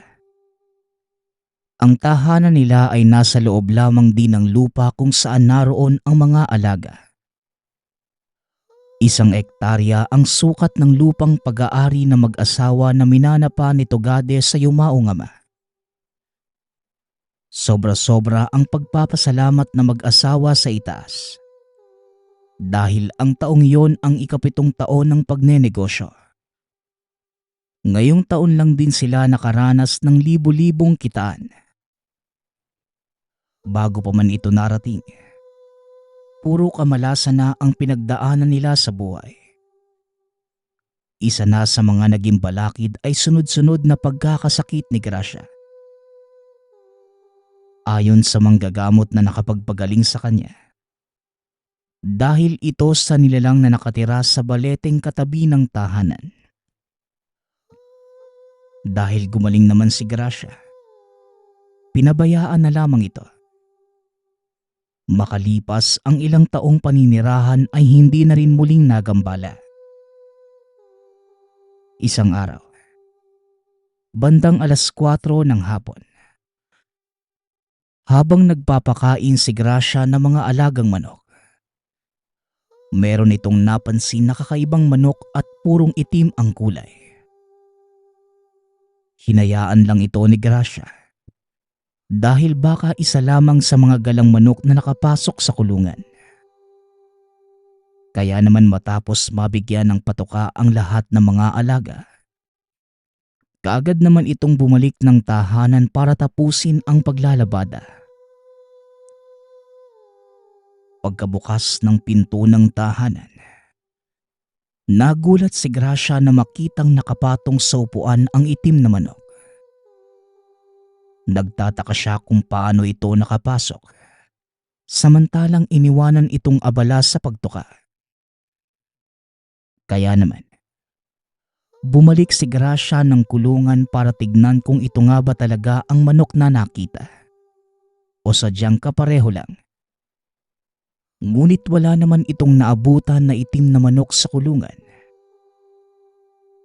[SPEAKER 1] ang tahanan nila ay nasa loob lamang din ng lupa kung saan naroon ang mga alaga. 1 ektarya ang sukat ng lupang pag-aari na mag-asawa na minanapa ni Tugade sa yumaong ama. Sobra-sobra ang pagpapasalamat na mag-asawa sa itaas. Dahil ang taong iyon ang ika-7 taon ng pagnenegosyo. Ngayong taon lang din sila nakaranas ng libo-libong kitaan. Bago pa man ito narating, puro kamalasan na ang pinagdaanan nila sa buhay. Isa na sa mga naging balakid ay sunod-sunod na pagkakasakit ni Gracia. Ayon sa manggagamot na nakapagpagaling sa kanya, dahil ito sa nilalang na nakatira sa baleteng katabi ng tahanan. Dahil gumaling naman si Gracia, pinabayaan na lamang ito. Makalipas ang ilang taong paninirahan ay hindi na rin muling nagambala. Isang araw, bandang 4:00 ng hapon, habang nagpapakain si Gracia ng mga alagang manok, meron itong napansin na kakaibang manok at purong itim ang kulay. Hinayaan lang ito ni Gracia dahil baka isa lamang sa mga galang manok na nakapasok sa kulungan. Kaya naman matapos mabigyan ng patuka ang lahat ng mga alaga, kaagad naman itong bumalik ng tahanan para tapusin ang paglalabada. Pagkabukas ng pinto ng tahanan, nagulat si Gracia na makitang nakapatong sa upuan ang itim na manok. Nagtataka siya kung paano ito nakapasok, samantalang iniwanan itong abala sa pagtuka. Kaya naman, bumalik si Gracia ng kulungan para tignan kung ito nga ba talaga ang manok na nakita o sadyang kapareho lang. Ngunit wala naman itong naabutan na itim na manok sa kulungan.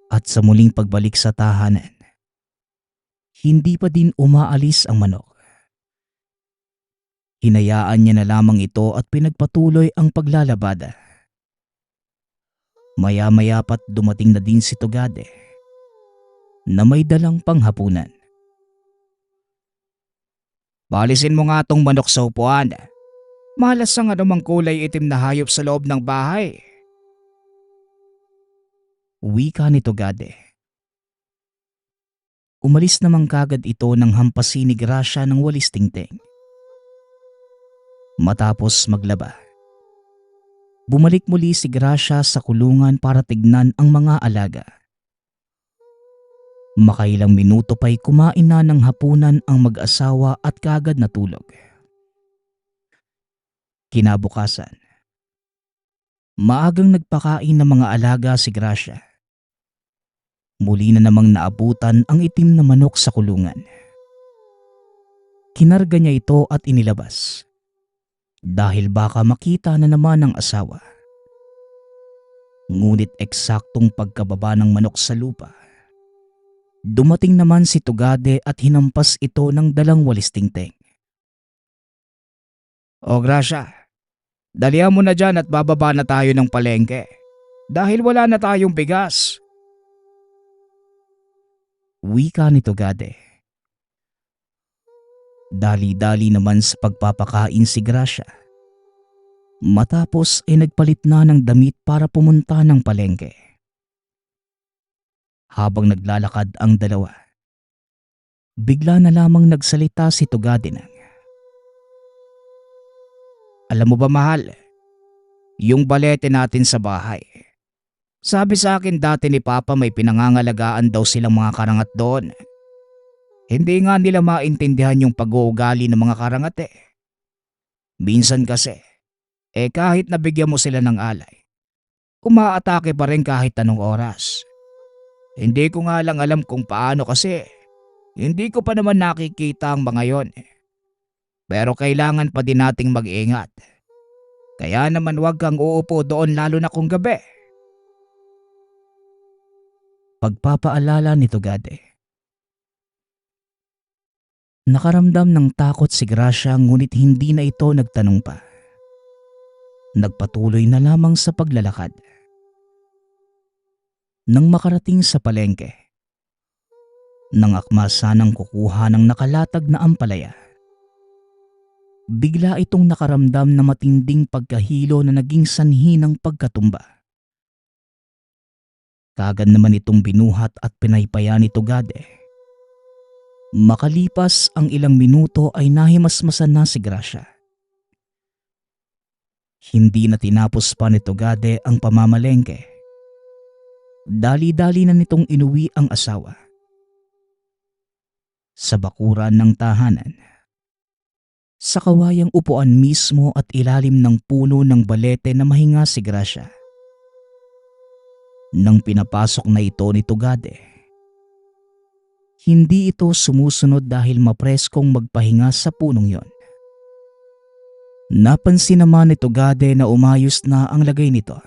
[SPEAKER 1] At sa muling pagbalik sa tahanan, hindi pa din umaalis ang manok. Hinayaan niya na lamang ito at pinagpatuloy ang paglalabada. Maya-maya pa't dumating na din si Tugade na may dalang panghapunan.
[SPEAKER 3] Palisin mo nga tong manok sa upuan. Malas ang anumang kulay itim na hayop sa loob ng bahay.
[SPEAKER 1] Wika ni Tugade. Umalis naman kagad ito nang hampasin ni Gracia ng walis tingting. Matapos maglaba, bumalik muli si Gracia sa kulungan para tignan ang mga alaga. Makailang minuto pa'y kumain na ng hapunan ang mag-asawa at kagad natulog. Kinabukasan, maagang nagpakain ng mga alaga si Gracia. Muli na namang naabutan ang itim na manok sa kulungan. Kinarga niya ito at inilabas dahil baka makita na naman ng asawa. Ngunit eksaktong pagkababa ng manok sa lupa, dumating naman si Tugade at hinampas ito ng dalang walis tingting.
[SPEAKER 3] O Gracia, dalihan mo na dyan at bababa na tayo ng palengke dahil wala na tayong bigas.
[SPEAKER 1] Wika ni Tugade. Dali-dali naman sa pagpapakain si Gracia. Matapos ay nagpalit na ng damit para pumunta ng palengke. Habang naglalakad ang dalawa, bigla na lamang nagsalita si Tugade ng,
[SPEAKER 3] Alam mo ba mahal, yung balete natin sa bahay. Sabi sa akin dati ni Papa may pinangangalagaan daw silang mga karangat doon. Hindi nga nila maintindihan yung pag-uugali ng mga karangat eh. Minsan kasi, kahit nabigyan mo sila ng alay, umaatake pa rin kahit anong oras. Hindi ko nga lang alam kung paano kasi hindi ko pa naman nakikita ang mga yon. Pero kailangan pa din nating mag-ingat. Kaya naman wag kang uupo doon lalo na kung gabi.
[SPEAKER 1] Pagpapaalala ni Tugade. Nakaramdam ng takot si Gracia ngunit hindi na ito nagtanong pa. Nagpatuloy na lamang sa paglalakad. Nang makarating sa palengke, nang akma sanang kukuha ng nakalatag na ampalaya, bigla itong nakaramdam na matinding pagkahilo na naging sanhi ng pagkatumba. Kaagad naman itong binuhat at pinaypaya ni Tugade. Makalipas ang ilang minuto ay nahimasmasan na si Gracia. Hindi na tinapos pa ni Tugade ang pamamalengke. Dali-dali na nitong inuwi ang asawa. Sa bakuran ng tahanan, sa kawayang upuan mismo at ilalim ng puno ng balete na mahinga si Gracia. Nang pinapasok na ito ni Tugade, hindi ito sumusunod dahil mapreskong magpahinga sa punong yon. Napansin naman ni Tugade na umayos na ang lagay nito.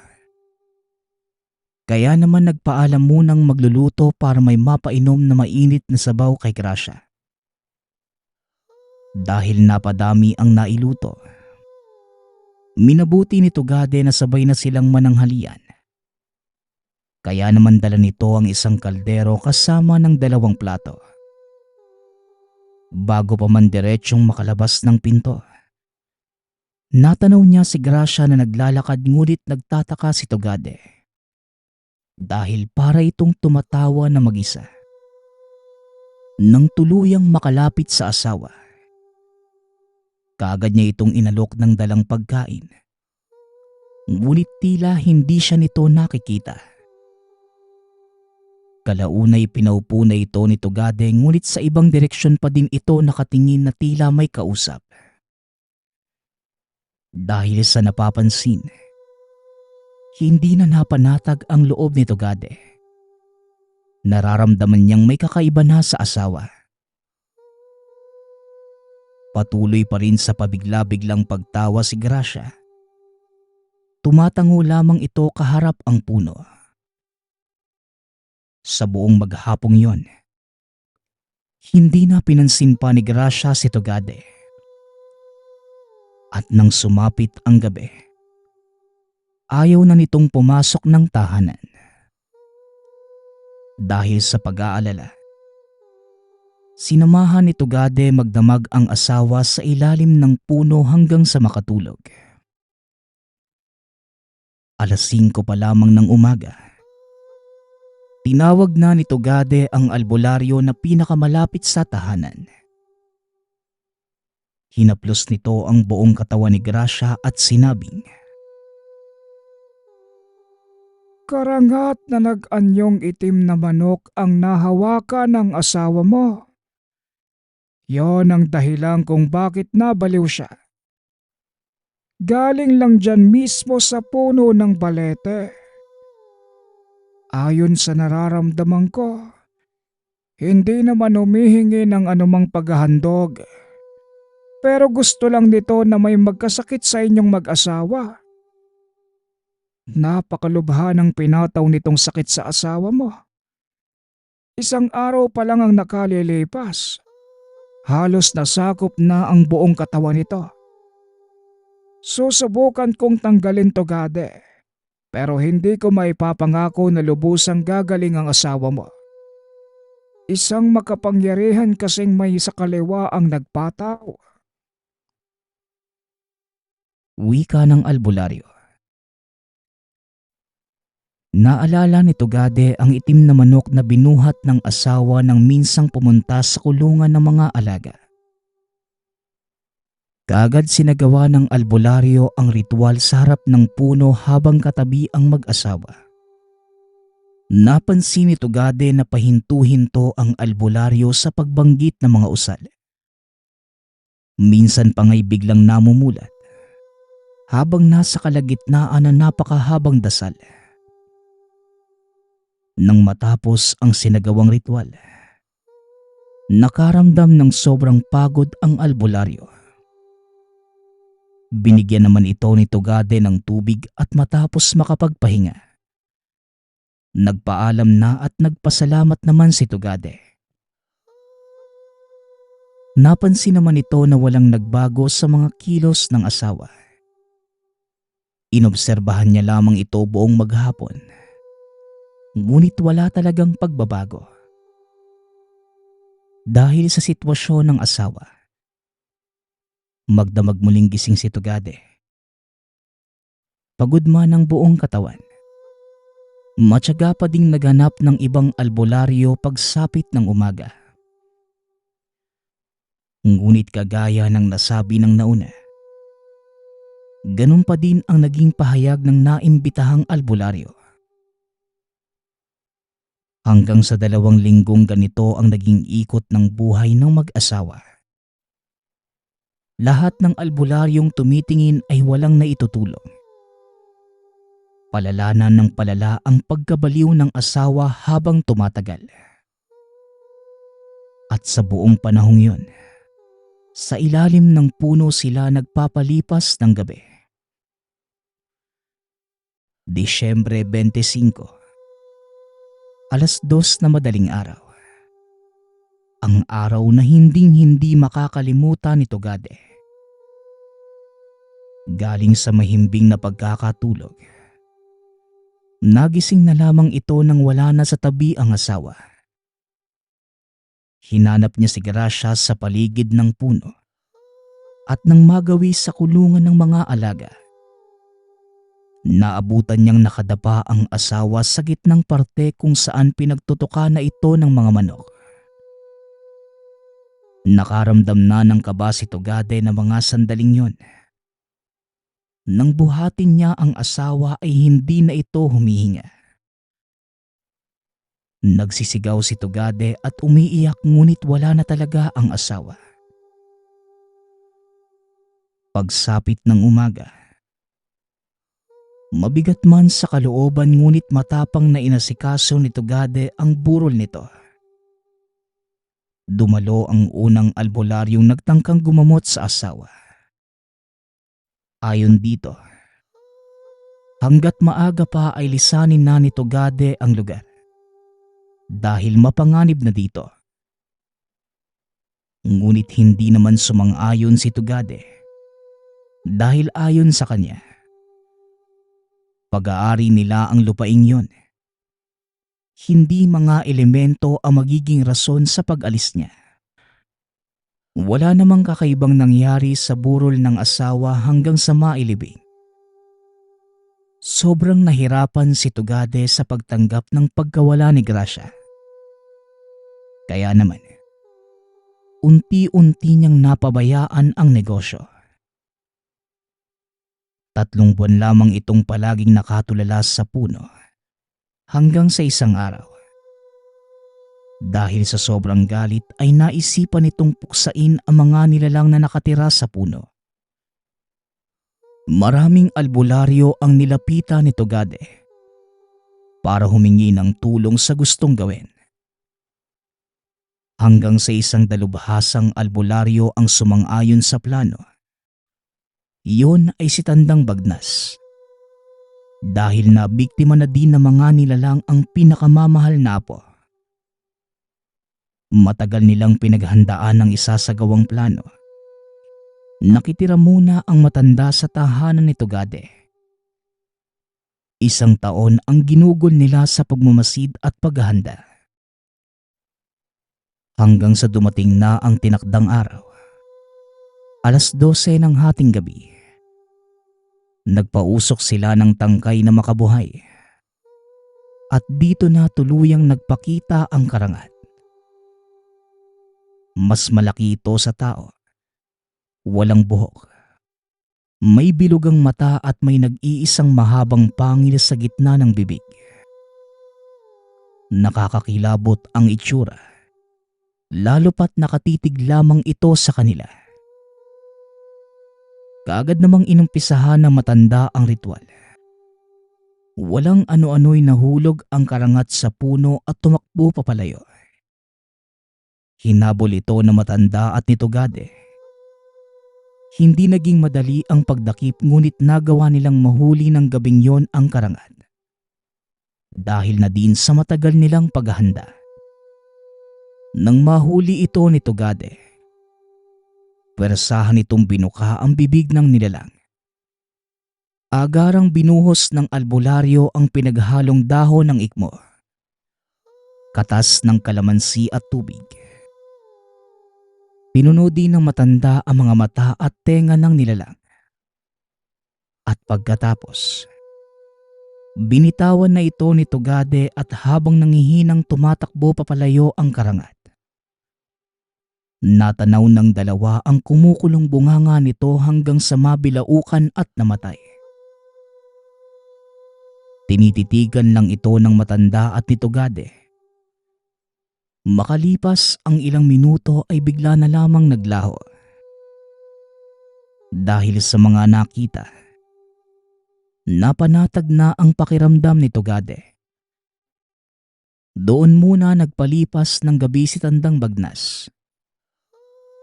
[SPEAKER 1] Kaya naman nagpaalam munang magluluto para may mapainom na mainit na sabaw kay Gracia. Dahil napadami ang nailuto, minabuti ni Tugade na sabay na silang mananghalian. Kaya naman dala nito ang isang kaldero kasama ng 2 plato. Bago pa man diretsong makalabas ng pinto, natanaw niya si Gracia na naglalakad ngunit nagtataka si Tugade. Dahil para itong tumatawa na mag-isa. Nang tuluyang makalapit sa asawa, kaagad niya itong inalok ng dalang pagkain. Ngunit tila hindi siya nito nakikita. Kalaunay pinaupo na ito ni Tugade ngunit sa ibang direksyon pa din ito nakatingin na tila may kausap. Dahil sa napapansin, hindi na napanatag ang loob ni Tugade. Nararamdaman niyang may kakaiba na sa asawa. Patuloy pa rin sa pabigla-biglang pagtawa si Gracia. Tumatango lamang ito kaharap ang puno. Sa buong maghapong yon, hindi na pinansin pa ni Gracia si Tugade. At nang sumapit ang gabi, ayaw na nitong pumasok ng tahanan. Dahil sa pag-aalala, sinamahan ni Tugade magdamag ang asawa sa ilalim ng puno hanggang sa makatulog. 5:00 pa lamang ng umaga, tinawag na ni Tugade ang albularyo na pinakamalapit sa tahanan. Hinaplos nito ang buong katawan ni Gracia at sinabing,
[SPEAKER 3] Karangat na nag-anyong itim na manok ang nahawakan ng asawa mo. Yon ang dahilan kung bakit nabaliw siya. Galing lang dyan mismo sa puno ng balete. Ayon sa nararamdaman ko, hindi naman humihingi ng anumang paghahandog. Pero gusto lang nito na may magkasakit sa inyong mag-asawa. Napakalubha ng pinataw nitong sakit sa asawa mo. 1 araw pa lang ang nakalilipas. Halos nasakop na ang buong katawan nito. Susubukan kong tanggalin to, Gade. Pero hindi ko maipapangako na lubusang gagaling ang asawa mo. Isang makapangyarihan kasing may sa kaliwa ang nagpataw.
[SPEAKER 1] wika ng albularyo. Naalala ni Tugade ang itim na manok na binuhat ng asawa nang minsang pumunta sa kulungan ng mga alaga. Kaagad sinagawa ng albularyo ang ritual sa harap ng puno habang katabi ang mag-asawa. Napansin ni Tugade na pahinto-hinto ang albularyo sa pagbanggit ng mga usal. Minsan pa nga'y biglang namumulat habang nasa kalagitnaan ng napakahabang dasal. Nang matapos ang sinagawang ritual, nakaramdam ng sobrang pagod ang albularyo. Binigyan naman ito ni Tugade ng tubig at matapos makapagpahinga, nagpaalam na at nagpasalamat naman si Tugade. Napansin naman ito na walang nagbago sa mga kilos ng asawa. Inobserbahan niya lamang ito buong maghapon. Ngunit wala talagang pagbabago. Dahil sa sitwasyon ng asawa, magdamag muling gising si Tugade. Pagod man ang buong katawan. Matyaga pa ding naghanap ng ibang albularyo pagsapit ng umaga. Ngunit kagaya ng nasabi ng nauna, ganun pa din ang naging pahayag ng naimbitahang albularyo. Hanggang sa 2 linggong ganito ang naging ikot ng buhay ng mag-asawa. Lahat ng albularyong tumitingin ay walang naitutulong. Palala ng palala ang pagkabaliw ng asawa habang tumatagal. At sa buong panahong yun, sa ilalim ng puno sila nagpapalipas ng gabi. Disyembre 25, alas 2 na madaling araw. Ang araw na hinding-hindi makakalimutan ni Tugade. Galing sa mahimbing na pagkakatulog, nagising na lamang ito nang wala na sa tabi ang asawa. Hinanap niya si Gracia sa paligid ng puno at nang magawi sa kulungan ng mga alaga, naabutan niyang nakadapa ang asawa sa gitnang parte kung saan pinagtutuka na ito ng mga manok. Nakaramdam na ng kaba si Tugade na mga sandaling yon. Nang buhatin niya ang asawa ay hindi na ito humihinga. Nagsisigaw si Tugade at umiiyak ngunit wala na talaga ang asawa. Pagsapit ng umaga, mabigat man sa kalooban ngunit matapang na inasikaso ni Tugade ang burol nito. Dumalo ang unang albularyong nagtangkang gumamot sa asawa. Ayon dito, hanggat maaga pa ay lisanin na ni Tugade ang lugar dahil mapanganib na dito. Ngunit hindi naman sumang-ayon si Tugade dahil ayon sa kanya, pag-aari nila ang lupaing yon. Hindi mga elemento ang magiging rason sa pag-alis niya. Wala namang kakaibang nangyari sa burol ng asawa hanggang sa mailibing. Sobrang nahirapan si Tugade sa pagtanggap ng pagkawala ni Gracia. Kaya naman, unti-unti niyang napabayaan ang negosyo. 3 buwan lamang itong palaging nakatulala sa puno hanggang sa isang araw. Dahil sa sobrang galit ay naisipan nitong puksain ang mga nilalang na nakatira sa puno. Maraming albularyo ang nilapitan ni Tugade para humingi ng tulong sa gustong gawin. Hanggang sa isang dalubhasang albularyo ang sumang-ayon sa plano. Iyon ay si Tandang Bagnas. Dahil na biktima na din ng mga nilalang ang pinakamamahal na apo. Matagal nilang pinaghandaan ang isasagawang plano. Nakitira muna ang matanda sa tahanan ni Tugade. 1 taon ang ginugol nila sa pagmamasid at paghahanda. Hanggang sa dumating na ang tinakdang araw. Alas 12 ng hating gabi. Nagpausok sila ng tangkay na makabuhay. At dito na tuluyang nagpakita ang karangat. Mas malaki ito sa tao. Walang buhok. May bilugang mata at may nag-iisang mahabang pangil sa gitna ng bibig. Nakakakilabot ang itsura. Lalo pat nakatitig lamang ito sa kanila. Kaagad namang inumpisahan ng matanda ang ritual. Walang ano-ano'y nahulog ang karangat sa puno at tumakbo papalayo. Hinabol ito ng matanda at ni Tugade. Hindi naging madali ang pagdakip ngunit nagawa nilang mahuli ng gabing yon ang karangat. Dahil na din sa matagal nilang paghahanda. Nang mahuli ito ni Tugade, pwersahan itong binuka ang bibig ng nilalang. Agarang binuhos ng albularyo ang pinaghalong dahon ng ikmo katas ng kalamansi at tubig. Pinuno din ng matanda ang mga mata at tenga ng nilalang. At pagkatapos, binitawan na ito ni Tugade at habang nangihinang tumatakbo papalayo ang karangat. Natanaw ng dalawa ang kumukulong bunganga nito hanggang sa mabilaukan at namatay. Tinititigan lang ito ng matanda at ni Tugade. Makalipas ang ilang minuto ay bigla na lamang naglaho. Dahil sa mga nakita, napanatag na ang pakiramdam ni Tugade. Doon muna nagpalipas ng gabi si Tandang Bagnas.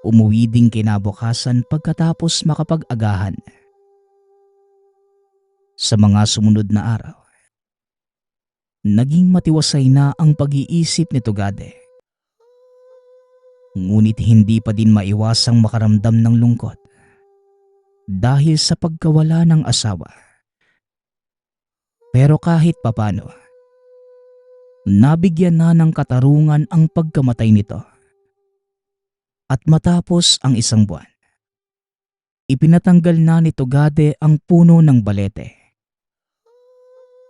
[SPEAKER 1] Umuwi ding kinabukasan pagkatapos makapag-agahan. Sa mga sumunod na araw, naging matiwasay na ang pag-iisip ni Tugade. Ngunit hindi pa din maiwasang makaramdam ng lungkot dahil sa pagkawala ng asawa. Pero kahit papano, nabigyan na ng katarungan ang pagkamatay nito. At matapos ang isang buwan, ipinatanggal na ni Tugade ang puno ng balete.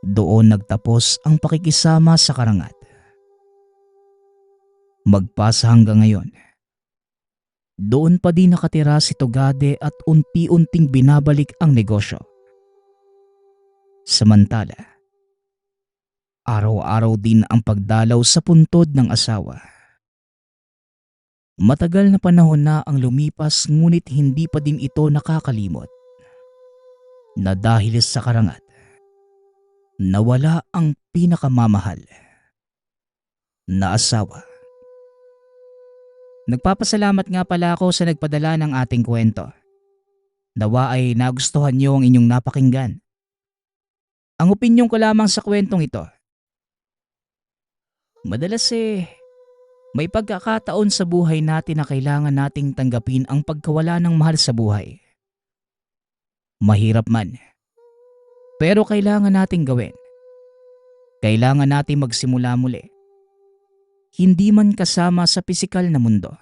[SPEAKER 1] Doon nagtapos ang pakikisama sa karangat. Magpasa hanggang ngayon, doon pa din nakatira si Tugade at unti-unting binabalik ang negosyo. Samantala, araw-araw din ang pagdalaw sa puntod ng asawa. Matagal na panahon na ang lumipas ngunit hindi pa din ito nakakalimot na dahil sa karangat, nawala ang pinakamamahal na asawa. Nagpapasalamat nga pala ako sa nagpadala ng ating kwento. Nawa ay nagustuhan niyo ang inyong napakinggan. Ang opinyon ko lamang sa kwentong ito, madalas may pagkakataon sa buhay natin na kailangan nating tanggapin ang pagkawala ng mahal sa buhay. Mahirap man, pero kailangan nating gawin. Kailangan nating magsimula muli. Hindi man kasama sa pisikal na mundo,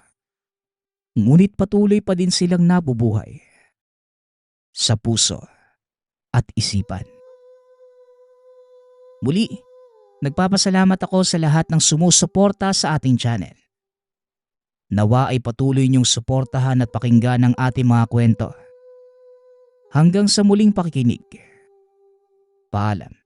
[SPEAKER 1] ngunit patuloy pa din silang nabubuhay sa puso at isipan. Muli, nagpapasalamat ako sa lahat ng sumusuporta sa ating channel. Nawa ay patuloy niyong suportahan at pakinggan ang ating mga kwento. Hanggang sa muling pakikinig. Paalam.